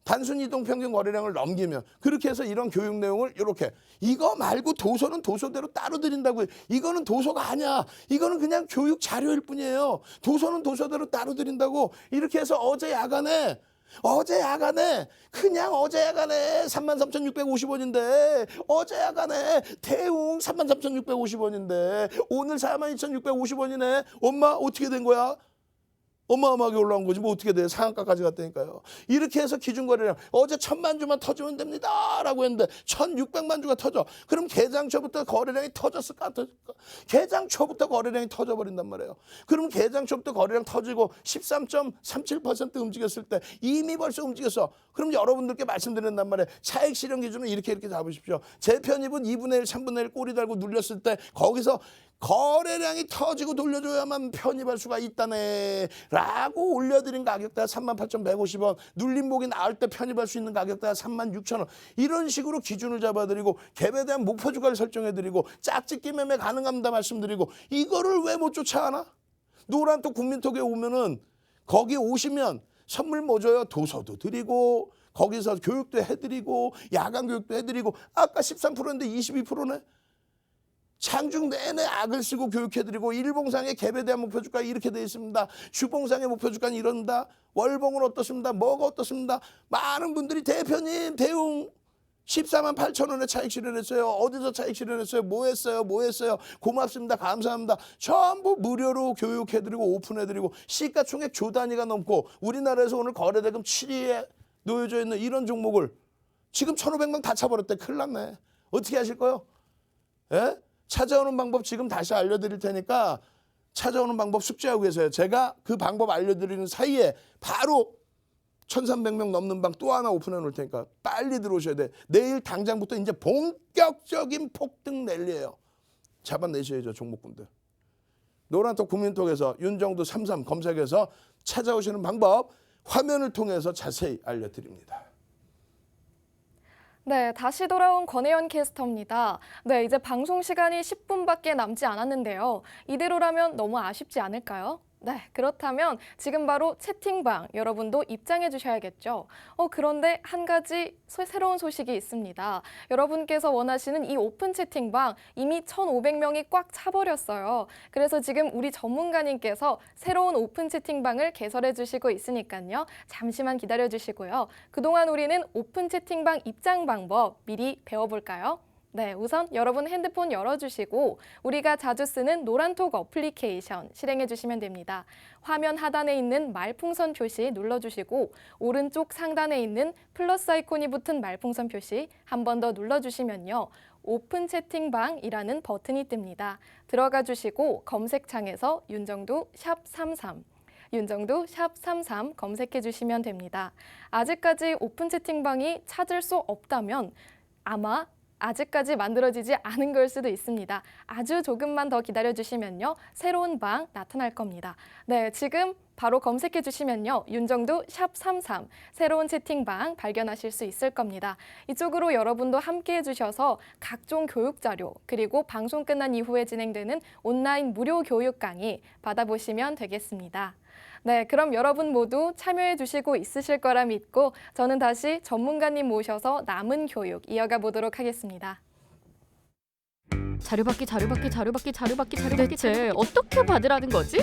단순 이동평균 거래량을 넘기면 그렇게 해서 이런 교육 내용을 이렇게 이거 말고 도서는 도서대로 따로 드린다고요. 이거는 도서가 아니야. 이거는 그냥 교육 자료일 뿐이에요. 도서는 도서대로 따로 드린다고. 이렇게 해서 어제 야간에 그냥 어제 야간에 33,650원인데 어제 야간에 대웅 33,650원인데 오늘 42,650원이네. 엄마 어떻게 된 거야? 어마어마하게 올라온 거지. 뭐 어떻게 돼? 상한가까지 갔다니까요. 이렇게 해서 기준거래량 어제 1,000만 주만 터지면 됩니다 라고 했는데 1,600만 주가 터져. 그럼 개장초부터 거래량이 터졌을까 안 터질까? 개장초부터 거래량이 터져버린단 말이에요. 그럼 개장초부터 거래량 터지고 13.37% 움직였을 때 이미 벌써 움직였어. 그럼 여러분들께 말씀드린단 말이에요. 차익 실현 기준은 이렇게 잡으십시오. 제 편입은 2분의 1, 3분의 1 꼬리 달고 눌렸을 때 거기서 거래량이 터지고 돌려줘야만 편입할 수가 있다네 라고 올려드린 가격대가 38,150원, 눌림목이 나올 때 편입할 수 있는 가격대가 36,000원, 이런 식으로 기준을 잡아드리고 갭에 대한 목표 주가를 설정해드리고 짝짓기 매매 가능합니다 말씀드리고, 이거를 왜 못 쫓아가나? 노란톡 국민톡에 오면은 거기 오시면 선물 뭐 줘요? 도서도 드리고 거기서 교육도 해드리고 야간 교육도 해드리고, 아까 13%인데 22%네. 장중 내내 악을 쓰고 교육해드리고, 일봉상의 갭에 대한 목표주가 이렇게 되어 있습니다. 주봉상의 목표주가는 이런다. 월봉은 어떻습니다. 뭐가 어떻습니다. 많은 분들이 대표님 대웅 14만 8천 원에 차익 실현했어요. 어디서 차익 실현했어요. 뭐 했어요. 고맙습니다. 감사합니다. 전부 무료로 교육해드리고 오픈해드리고, 시가총액 조 단위가 넘고 우리나라에서 오늘 거래대금 7위에 놓여져 있는 이런 종목을 지금 1,500명 다 차버렸대. 큰일 났네. 어떻게 하실 거요? 예? 찾아오는 방법 지금 다시 알려드릴 테니까 찾아오는 방법 숙지하고 계세요. 제가 그 방법 알려드리는 사이에 바로 1,300명 넘는 방 또 하나 오픈해 놓을 테니까 빨리 들어오셔야 돼. 내일 당장부터 이제 본격적인 폭등 랠리예요. 잡아내셔야죠, 종목군들. 노란톡 국민톡에서 윤정두 33 검색해서 찾아오시는 방법 화면을 통해서 자세히 알려드립니다. 네, 다시 돌아온 권혜연 캐스터입니다. 네, 이제 방송 시간이 10분밖에 남지 않았는데요. 이대로라면 너무 아쉽지 않을까요? 네, 그렇다면 지금 바로 채팅방 여러분도 입장해 주셔야겠죠. 그런데 한 가지 새로운 소식이 있습니다. 여러분께서 원하시는 이 오픈 채팅방 이미 1,500명이 꽉 차버렸어요. 그래서 지금 우리 전문가님께서 새로운 오픈 채팅방을 개설해 주시고 있으니까요. 잠시만 기다려 주시고요. 그동안 우리는 오픈 채팅방 입장 방법 미리 배워볼까요? 네, 우선 여러분 핸드폰 열어주시고 우리가 자주 쓰는 노란톡 어플리케이션 실행해 주시면 됩니다. 화면 하단에 있는 말풍선 표시 눌러주시고 오른쪽 상단에 있는 플러스 아이콘이 붙은 말풍선 표시 한 번 더 눌러주시면요. 오픈 채팅방이라는 버튼이 뜹니다. 들어가 주시고 검색창에서 윤정두 샵33 윤정두 샵33 검색해 주시면 됩니다. 아직까지 오픈 채팅방이 찾을 수 없다면 아마 아직까지 만들어지지 않은 걸 수도 있습니다. 아주 조금만 더 기다려주시면요. 새로운 방 나타날 겁니다. 네, 지금 바로 검색해 주시면요. 윤정두 샵33 새로운 채팅방 발견하실 수 있을 겁니다. 이쪽으로 여러분도 함께 해주셔서 각종 교육 자료 그리고 방송 끝난 이후에 진행되는 온라인 무료 교육 강의 받아보시면 되겠습니다. 네, 그럼 여러분 모두 참여해 주시고 있으실 거라 믿고 저는 다시 전문가님 모셔서 남은 교육 이어가 보도록 하겠습니다. 자료받기 대체 어떻게 받으라는 거지?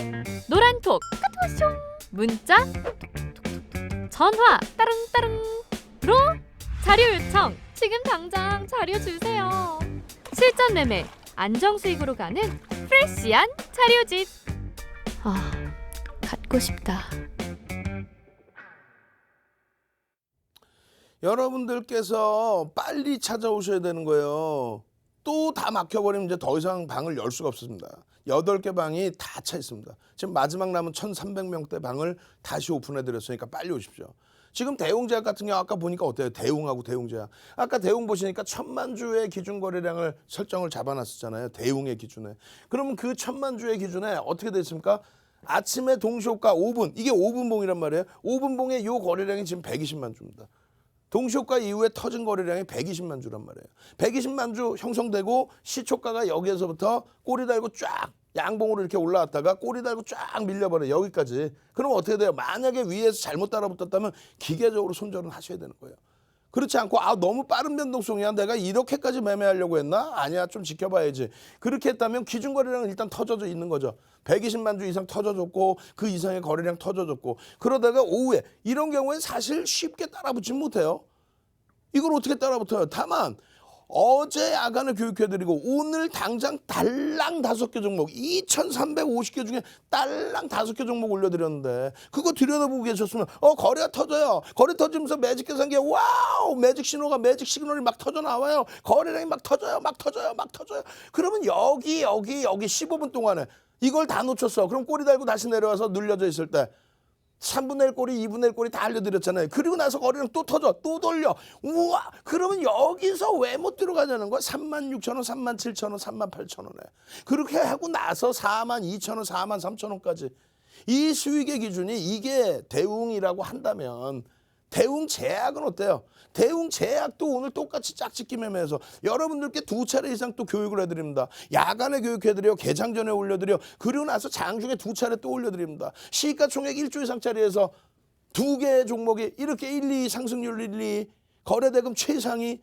노란톡 카톡 문자 톡톡톡톡 전화 따릉따릉로 자료 요청 지금 당장 자료 주세요. 실전 매매 안정수익으로 가는 프레시한 자료집. 갖고 싶다. 여러분들께서 빨리 찾아오셔야 되는 거예요. 또 다 막혀버리면 이제 더 이상 방을 열 수가 없습니다. 8개 방이 다 차 있습니다. 지금 마지막 남은 1,300명대 방을 다시 오픈해드렸으니까 빨리 오십시오. 지금 대웅제약 같은 경우 아까 보니까 어때요? 대웅하고 대웅제약. 아까 대웅 보시니까 1,000만 주의 기준 거래량을 설정을 잡아놨었잖아요. 대웅의 기준에. 그러면 그 1,000만 주의 기준에 어떻게 됐습니까? 아침에 동시효과 5분, 이게 5분봉이란 말이에요. 5분봉의 요 거래량이 지금 120만 주입니다. 동시효과 이후에 터진 거래량이 120만 주란 말이에요. 120만 주 형성되고 시초가가 여기에서부터 꼬리 달고 쫙 양봉으로 이렇게 올라왔다가 꼬리 달고 쫙 밀려버려요. 여기까지. 그럼 어떻게 돼요? 만약에 위에서 잘못 따라붙었다면 기계적으로 손절은 하셔야 되는 거예요. 그렇지 않고 너무 빠른 변동성이야. 내가 이렇게까지 매매하려고 했나? 아니야. 좀 지켜봐야지. 그렇게 했다면 기준 거래량은 일단 터져져 있는 거죠. 120만 주 이상 터져졌고 그 이상의 거래량 터져졌고 그러다가 오후에 이런 경우에 사실 쉽게 따라붙지는 못해요. 이걸 어떻게 따라붙어요? 다만 어제 야간을 교육해드리고 오늘 당장 달랑 5개 종목 2,350개 중에 달랑 5개 종목 올려드렸는데 그거 들여다보고 계셨으면 거래가 터져요. 거래 터지면서 매직 계산기에 와우 매직 신호가 매직 시그널이 막 터져 나와요. 거래량이 막 터져요. 그러면 여기 15분 동안에 이걸 다 놓쳤어. 그럼 꼬리 달고 다시 내려와서 눌려져 있을 때 3분의 1 꼬리, 2분의 1 꼬리 다 알려드렸잖아요. 그리고 나서 거래량 또 터져, 또 돌려. 우와, 그러면 여기서 왜 못 들어가냐는 거야. 36,000원, 37,000원, 38,000원에. 그렇게 하고 나서 42,000원, 43,000원까지. 이 수익의 기준이 이게 대웅이라고 한다면 대웅제약은 어때요? 대웅제약도 오늘 똑같이 짝짓기 매매해서 여러분들께 2차례 이상 또 교육을 해드립니다. 야간에 교육해드려, 개장 전에 올려드려, 그리고 나서 장중에 2차례 또 올려드립니다. 시가총액 1조 이상짜리에서 2개의 종목이 이렇게 1, 2 상승률 1, 2 거래대금 최상위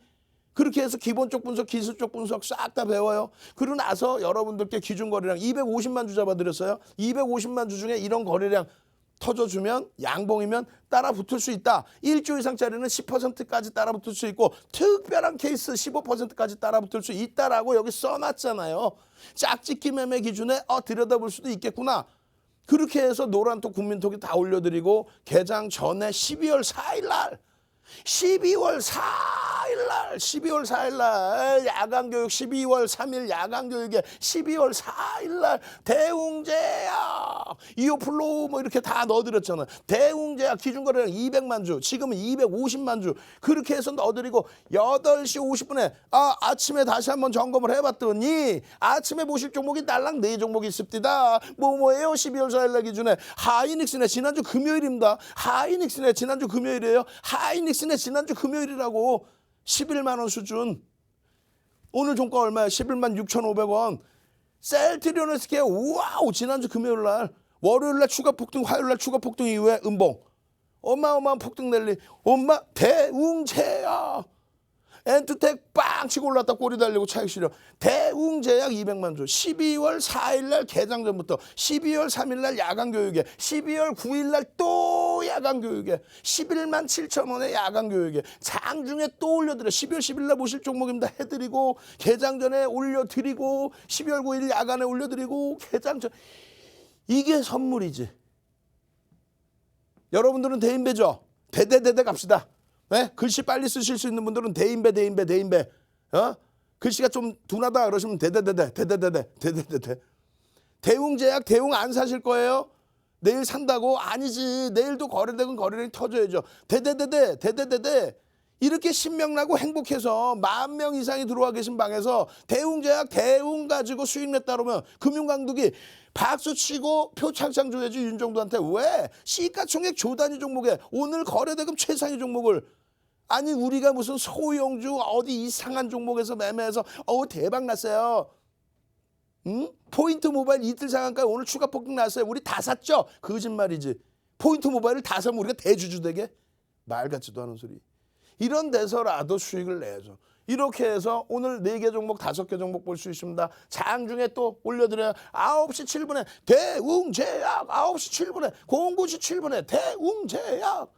그렇게 해서 기본적 분석, 기술적 분석 싹 다 배워요. 그러고 나서 여러분들께 기준 거래량 250만 주 잡아드렸어요. 250만 주 중에 이런 거래량 터져주면 양봉이면 따라 붙을 수 있다. 1조 이상짜리는 10%까지 따라 붙을 수 있고 특별한 케이스 15%까지 따라 붙을 수 있다라고 여기 써놨잖아요. 짝짓기 매매 기준에 들여다볼 수도 있겠구나. 그렇게 해서 노란톡 국민톡이 다 올려드리고 개장 전에 12월 4일 날 12월 4일 날 야간교육 12월 3일 야간교육에 12월 4일 날 대웅제약 이오플로우 뭐 이렇게 다 넣어드렸잖아요. 대웅제약 기준거래량 200만 주 지금은 250만 주 그렇게 해서 넣어드리고 8시 50분에 아침에 다시 한번 점검을 해봤더니 아침에 보실 종목이 딸랑 4종목이 있습니다. 뭐예요? 12월 4일 날 기준에 하이닉스네 지난주 금요일입니다. 하이닉스네 지난주 금요일이에요. 하이닉스네 지난주 금요일이라고 11만 원 수준. 오늘 종가 얼마야? 11만 6,500원. 셀트리온스케어 와우 지난주 금요일 날 월요일 날 추가 폭등 화요일 날 추가 폭등 이후에 음봉. 어마어마한 폭등 랠리. 엄마 대웅제약. 엔투텍 빵 치고 올랐다 꼬리 달리고 차익 실현. 대웅제약 200만 주. 12월 4일 날 개장 전부터 12월 3일 날 야간 교육에 12월 9일 날 또 야간 교육에 11만 7천 원의 야간 교육에 장중에 또 올려드려. 12월 10일 날 보실 종목입니다. 해드리고 개장 전에 올려드리고 12월 9일 야간에 올려드리고 개장 전 이게 선물이지. 여러분들은 대인배죠. 대대대대 갑시다. 네? 글씨 빨리 쓰실 수 있는 분들은 대인배. 글씨가 좀 둔하다 그러시면 대대대대. 대웅제약 대웅 안 사실 거예요? 내일 산다고? 아니지. 내일도 거래되건 거래량이 터져야죠. 대대대대. 이렇게 신명나고 행복해서 10,000명 이상이 들어와 계신 방에서 대웅제약 대웅 가지고 수익 냈다 그러면 금융강독이 박수치고 표창장 줘야지. 윤정도한테 왜 시가총액 조단위 종목에 오늘 거래대금 최상위 종목을 아니 우리가 무슨 소형주 어디 이상한 종목에서 매매해서 대박 났어요. 응? 포인트 모바일 이틀 상한가 오늘 추가 폭등 났어요. 우리 다 샀죠? 거짓말이지. 포인트 모바일을 다 사면 우리가 대주주 되게? 말 같지도 않은 소리. 이런 데서라도 수익을 내야죠. 이렇게 해서 오늘 4개 종목 5개 종목 볼 수 있습니다. 장중에 또 올려드려요. 9시 7분에 대웅제약 9시 7분에 09시 7분에 대웅제약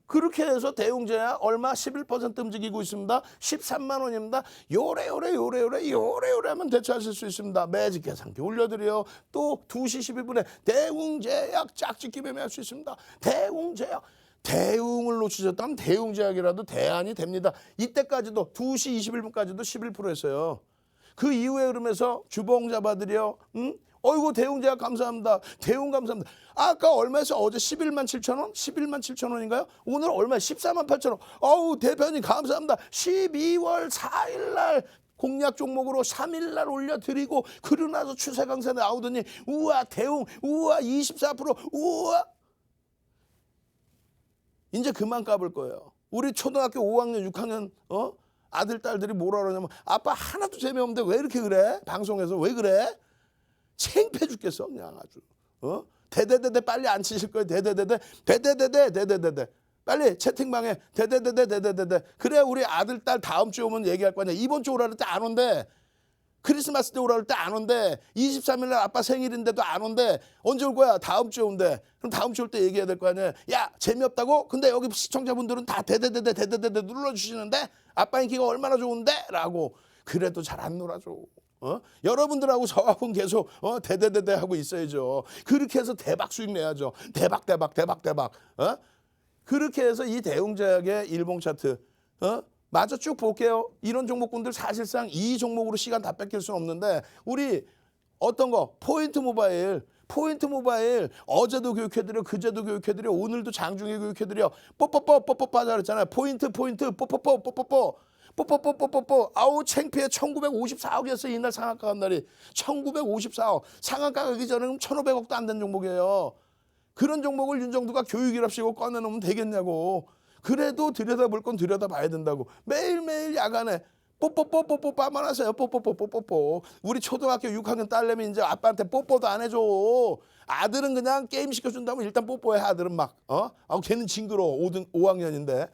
그렇게 해서 대웅제약 얼마 11% 움직이고 있습니다. 13만 원입니다. 요래요래 하면 대처하실 수 있습니다. 매직 계산기 올려드려요. 또 2시 11분에 대웅제약 짝짓기 매매할 수 있습니다. 대웅제약 대웅을 놓치셨다면 대웅제약이라도 대안이 됩니다. 이때까지도 2시 21분까지도 11% 했어요. 그 이후에 흐름에서 주봉 잡아드려. 어이구 대웅제약 감사합니다. 대웅 감사합니다. 아까 얼마에서 어제 11만 7천 원? 11만 7천 원인가요? 오늘 얼마? 14만 8천 원. 어우 대표님 감사합니다. 12월 4일 날 공략 종목으로 3일 날 올려드리고 그러고 나서 추세 강세 나오더니 우와 대웅 우와 24% 우와 이제 그만 까불 거예요. 우리 초등학교 5학년 6학년 아들 딸들이 뭐라 그러냐면 아빠 하나도 재미없는데 왜 이렇게 그래? 방송에서 왜 그래? 창피해 죽겠어 그냥 아주. 대대대대 빨리 안 치실 거예요. 대대대대 빨리 채팅방에 대대대대 그래 우리 아들 딸 다음 주에 오면 얘기할 거 아니야. 이번 주 오라 그럴 때 안 온대. 크리스마스 때 오라 그럴 때 안 온대. 23일 날 아빠 생일인데도 안 온대. 언제 올 거야? 다음 주에 온대. 그럼 다음 주 올 때 얘기해야 될 거 아니야. 야 재미없다고? 근데 여기 시청자분들은 다 대대대대 눌러주시는데 아빠 인기가 얼마나 좋은데? 라고. 그래도 잘 안 놀아줘. 여러분들하고 저하고는 계속 대대대대 하고 있어야죠. 그렇게 해서 대박 수익 내야죠. 대박. 그렇게 해서 이 대웅제약의 일봉 차트 마저 쭉 볼게요. 이런 종목군들 사실상 이 종목으로 시간 다 뺏길 수는 없는데 우리 어떤 거 포인트 모바일 어제도 교육해드려 그제도 교육해드려 오늘도 장중에 교육해드려 뽀뽀뽀 하자 그랬잖아요. 포인트 뽀뽀뽀 뽀뽀뽀뽀뽀뽀. 아우 창피해. 1954억이었어요. 이날 상한가 간 날이. 1954억. 상한가 가기 전에는 1,500억도 안 된 종목이에요. 그런 종목을 윤정두가 교육이랍시고 꺼내놓으면 되겠냐고. 그래도 들여다볼 건 들여다봐야 된다고. 매일매일 야간에 뽀뽀뽀뽀뽀뽀만 하세요. 뽀뽀뽀뽀뽀뽀. 우리 초등학교 6학년 딸내미 이제 아빠한테 뽀뽀도 안 해줘. 아들은 그냥 게임 시켜준다면 일단 뽀뽀해. 아들은 막 걔는 징그러워. 5학년인데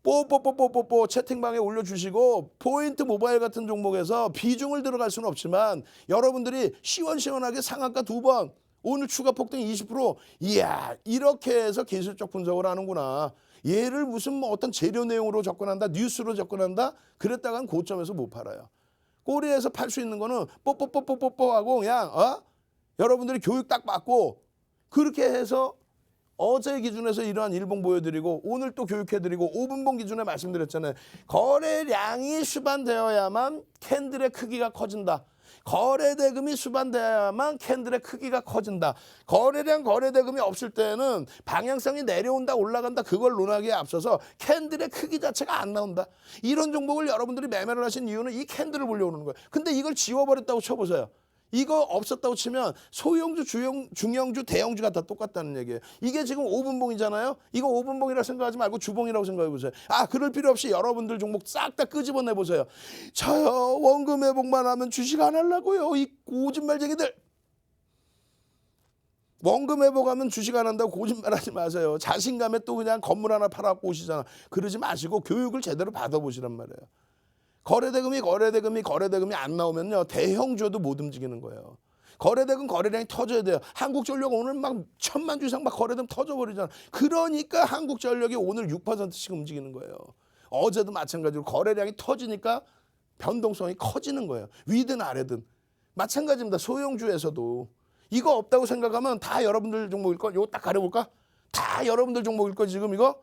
뽀뽀뽀뽀뽀뽀 채팅방에 올려주시고, 포인트 모바일 같은 종목에서 비중을 들어갈 수는 없지만 여러분들이 시원시원하게 상한가 2번, 오늘 추가 폭등 20%, 이야 이렇게 해서 기술적 분석을 하는구나. 얘를 무슨 뭐 어떤 재료 내용으로 접근한다, 뉴스로 접근한다, 그랬다간 고점에서 못 팔아요. 꼬리에서 팔 수 있는 거는 뽀뽀뽀뽀뽀뽀 하고 그냥 여러분들이 교육 딱 받고, 그렇게 해서 어제 기준에서 이러한 일봉 보여드리고 오늘 또 교육해드리고 5분봉 기준에 말씀드렸잖아요. 거래량이 수반되어야만 캔들의 크기가 커진다. 거래대금이 수반되어야만 캔들의 크기가 커진다. 거래량 거래대금이 없을 때는 방향성이 내려온다 올라간다 그걸 논하기에 앞서서 캔들의 크기 자체가 안 나온다. 이런 종목을 여러분들이 매매를 하신 이유는 이 캔들을 보려오는 거예요. 근데 이걸 지워버렸다고 쳐보세요. 이거 없었다고 치면 소형주, 중형주, 대형주가 다 똑같다는 얘기예요. 이게 지금 5분봉이잖아요. 이거 5분봉이라 생각하지 말고 주봉이라고 생각해 보세요. 그럴 필요 없이 여러분들 종목 싹 다 끄집어내 보세요. 저요 원금 회복만 하면 주식 안 하려고요. 이 거짓말쟁이들. 원금 회복하면 주식 안 한다고 거짓말하지 마세요. 자신감에 또 그냥 건물 하나 팔아갖고 오시잖아. 그러지 마시고 교육을 제대로 받아보시란 말이에요. 거래대금이 안 나오면요 대형주도 못 움직이는 거예요. 거래대금 거래량이 터져야 돼요. 한국전력 오늘 막 1,000만 주 이상 막 거래대금 터져버리잖아. 그러니까 한국전력이 오늘 6%씩 움직이는 거예요. 어제도 마찬가지로 거래량이 터지니까 변동성이 커지는 거예요. 위든 아래든 마찬가지입니다. 소형주에서도 이거 없다고 생각하면 다 여러분들 종목일 거. 이거 딱 가려볼까? 다 여러분들 종목일 거 지금 이거?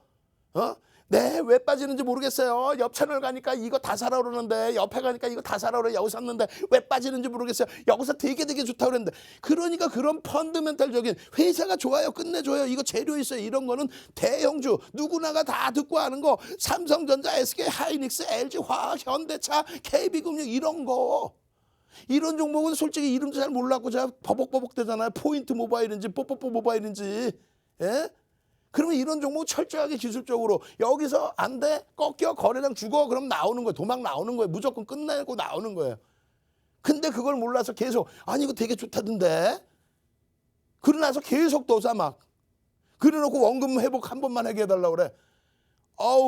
네, 왜 빠지는지 모르겠어요. 옆 채널 가니까 이거 다 사라 그러는데, 옆에 가니까 이거 다 사라 그래. 여기 샀는데 왜 빠지는지 모르겠어요. 여기서 되게 좋다고 그랬는데. 그러니까 그런 펀드멘탈적인 회사가 좋아요, 끝내줘요, 이거 재료 있어요, 이런 거는 대형주 누구나가 다 듣고 아는 거. 삼성전자, SK 하이닉스, LG 화학, 현대차, KB금융 이런 거. 이런 종목은 솔직히 이름도 잘 몰랐고 제가 버벅버벅 되잖아요. 포인트 모바일인지 뽀뽀뽀 모바일인지. 예? 그러면 이런 종목 철저하게 기술적으로 여기서 안 돼, 꺾여, 거래량 죽어, 그럼 나오는 거예요. 도망 나오는 거예요. 무조건 끝내고 나오는 거예요. 근데 그걸 몰라서 계속 이거 되게 좋다던데. 그러나서 계속 도사 막. 그래놓고 원금 회복 한 번만 하게 해달라고 그래.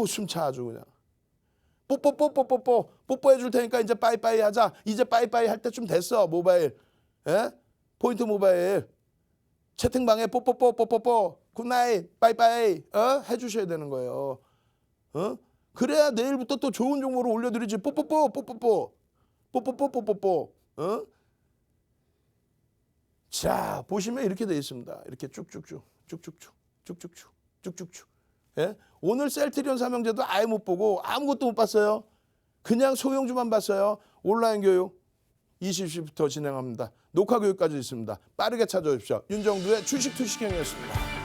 숨차 아주 그냥. 뽀뽀해 줄 테니까 이제 빠이빠이 하자. 이제 빠이빠이 할 때쯤 됐어. 모바일. 예? 포인트 모바일. 채팅방에 뽀뽀 굿나잇 빠이빠이 해주셔야 되는 거예요. 그래야 내일부터 또 좋은 종목으로 올려드리지. 뽀뽀뽀 자 보시면 이렇게 되어 있습니다. 이렇게 쭉쭉쭉. 예? 오늘 셀트리온 삼형제도 아예 못 보고 아무것도 못 봤어요. 그냥 소형주만 봤어요. 온라인 교육 20시부터 진행합니다. 녹화 교육까지 있습니다. 빠르게 찾아오십시오. 윤정두의 주식 투시경이었습니다.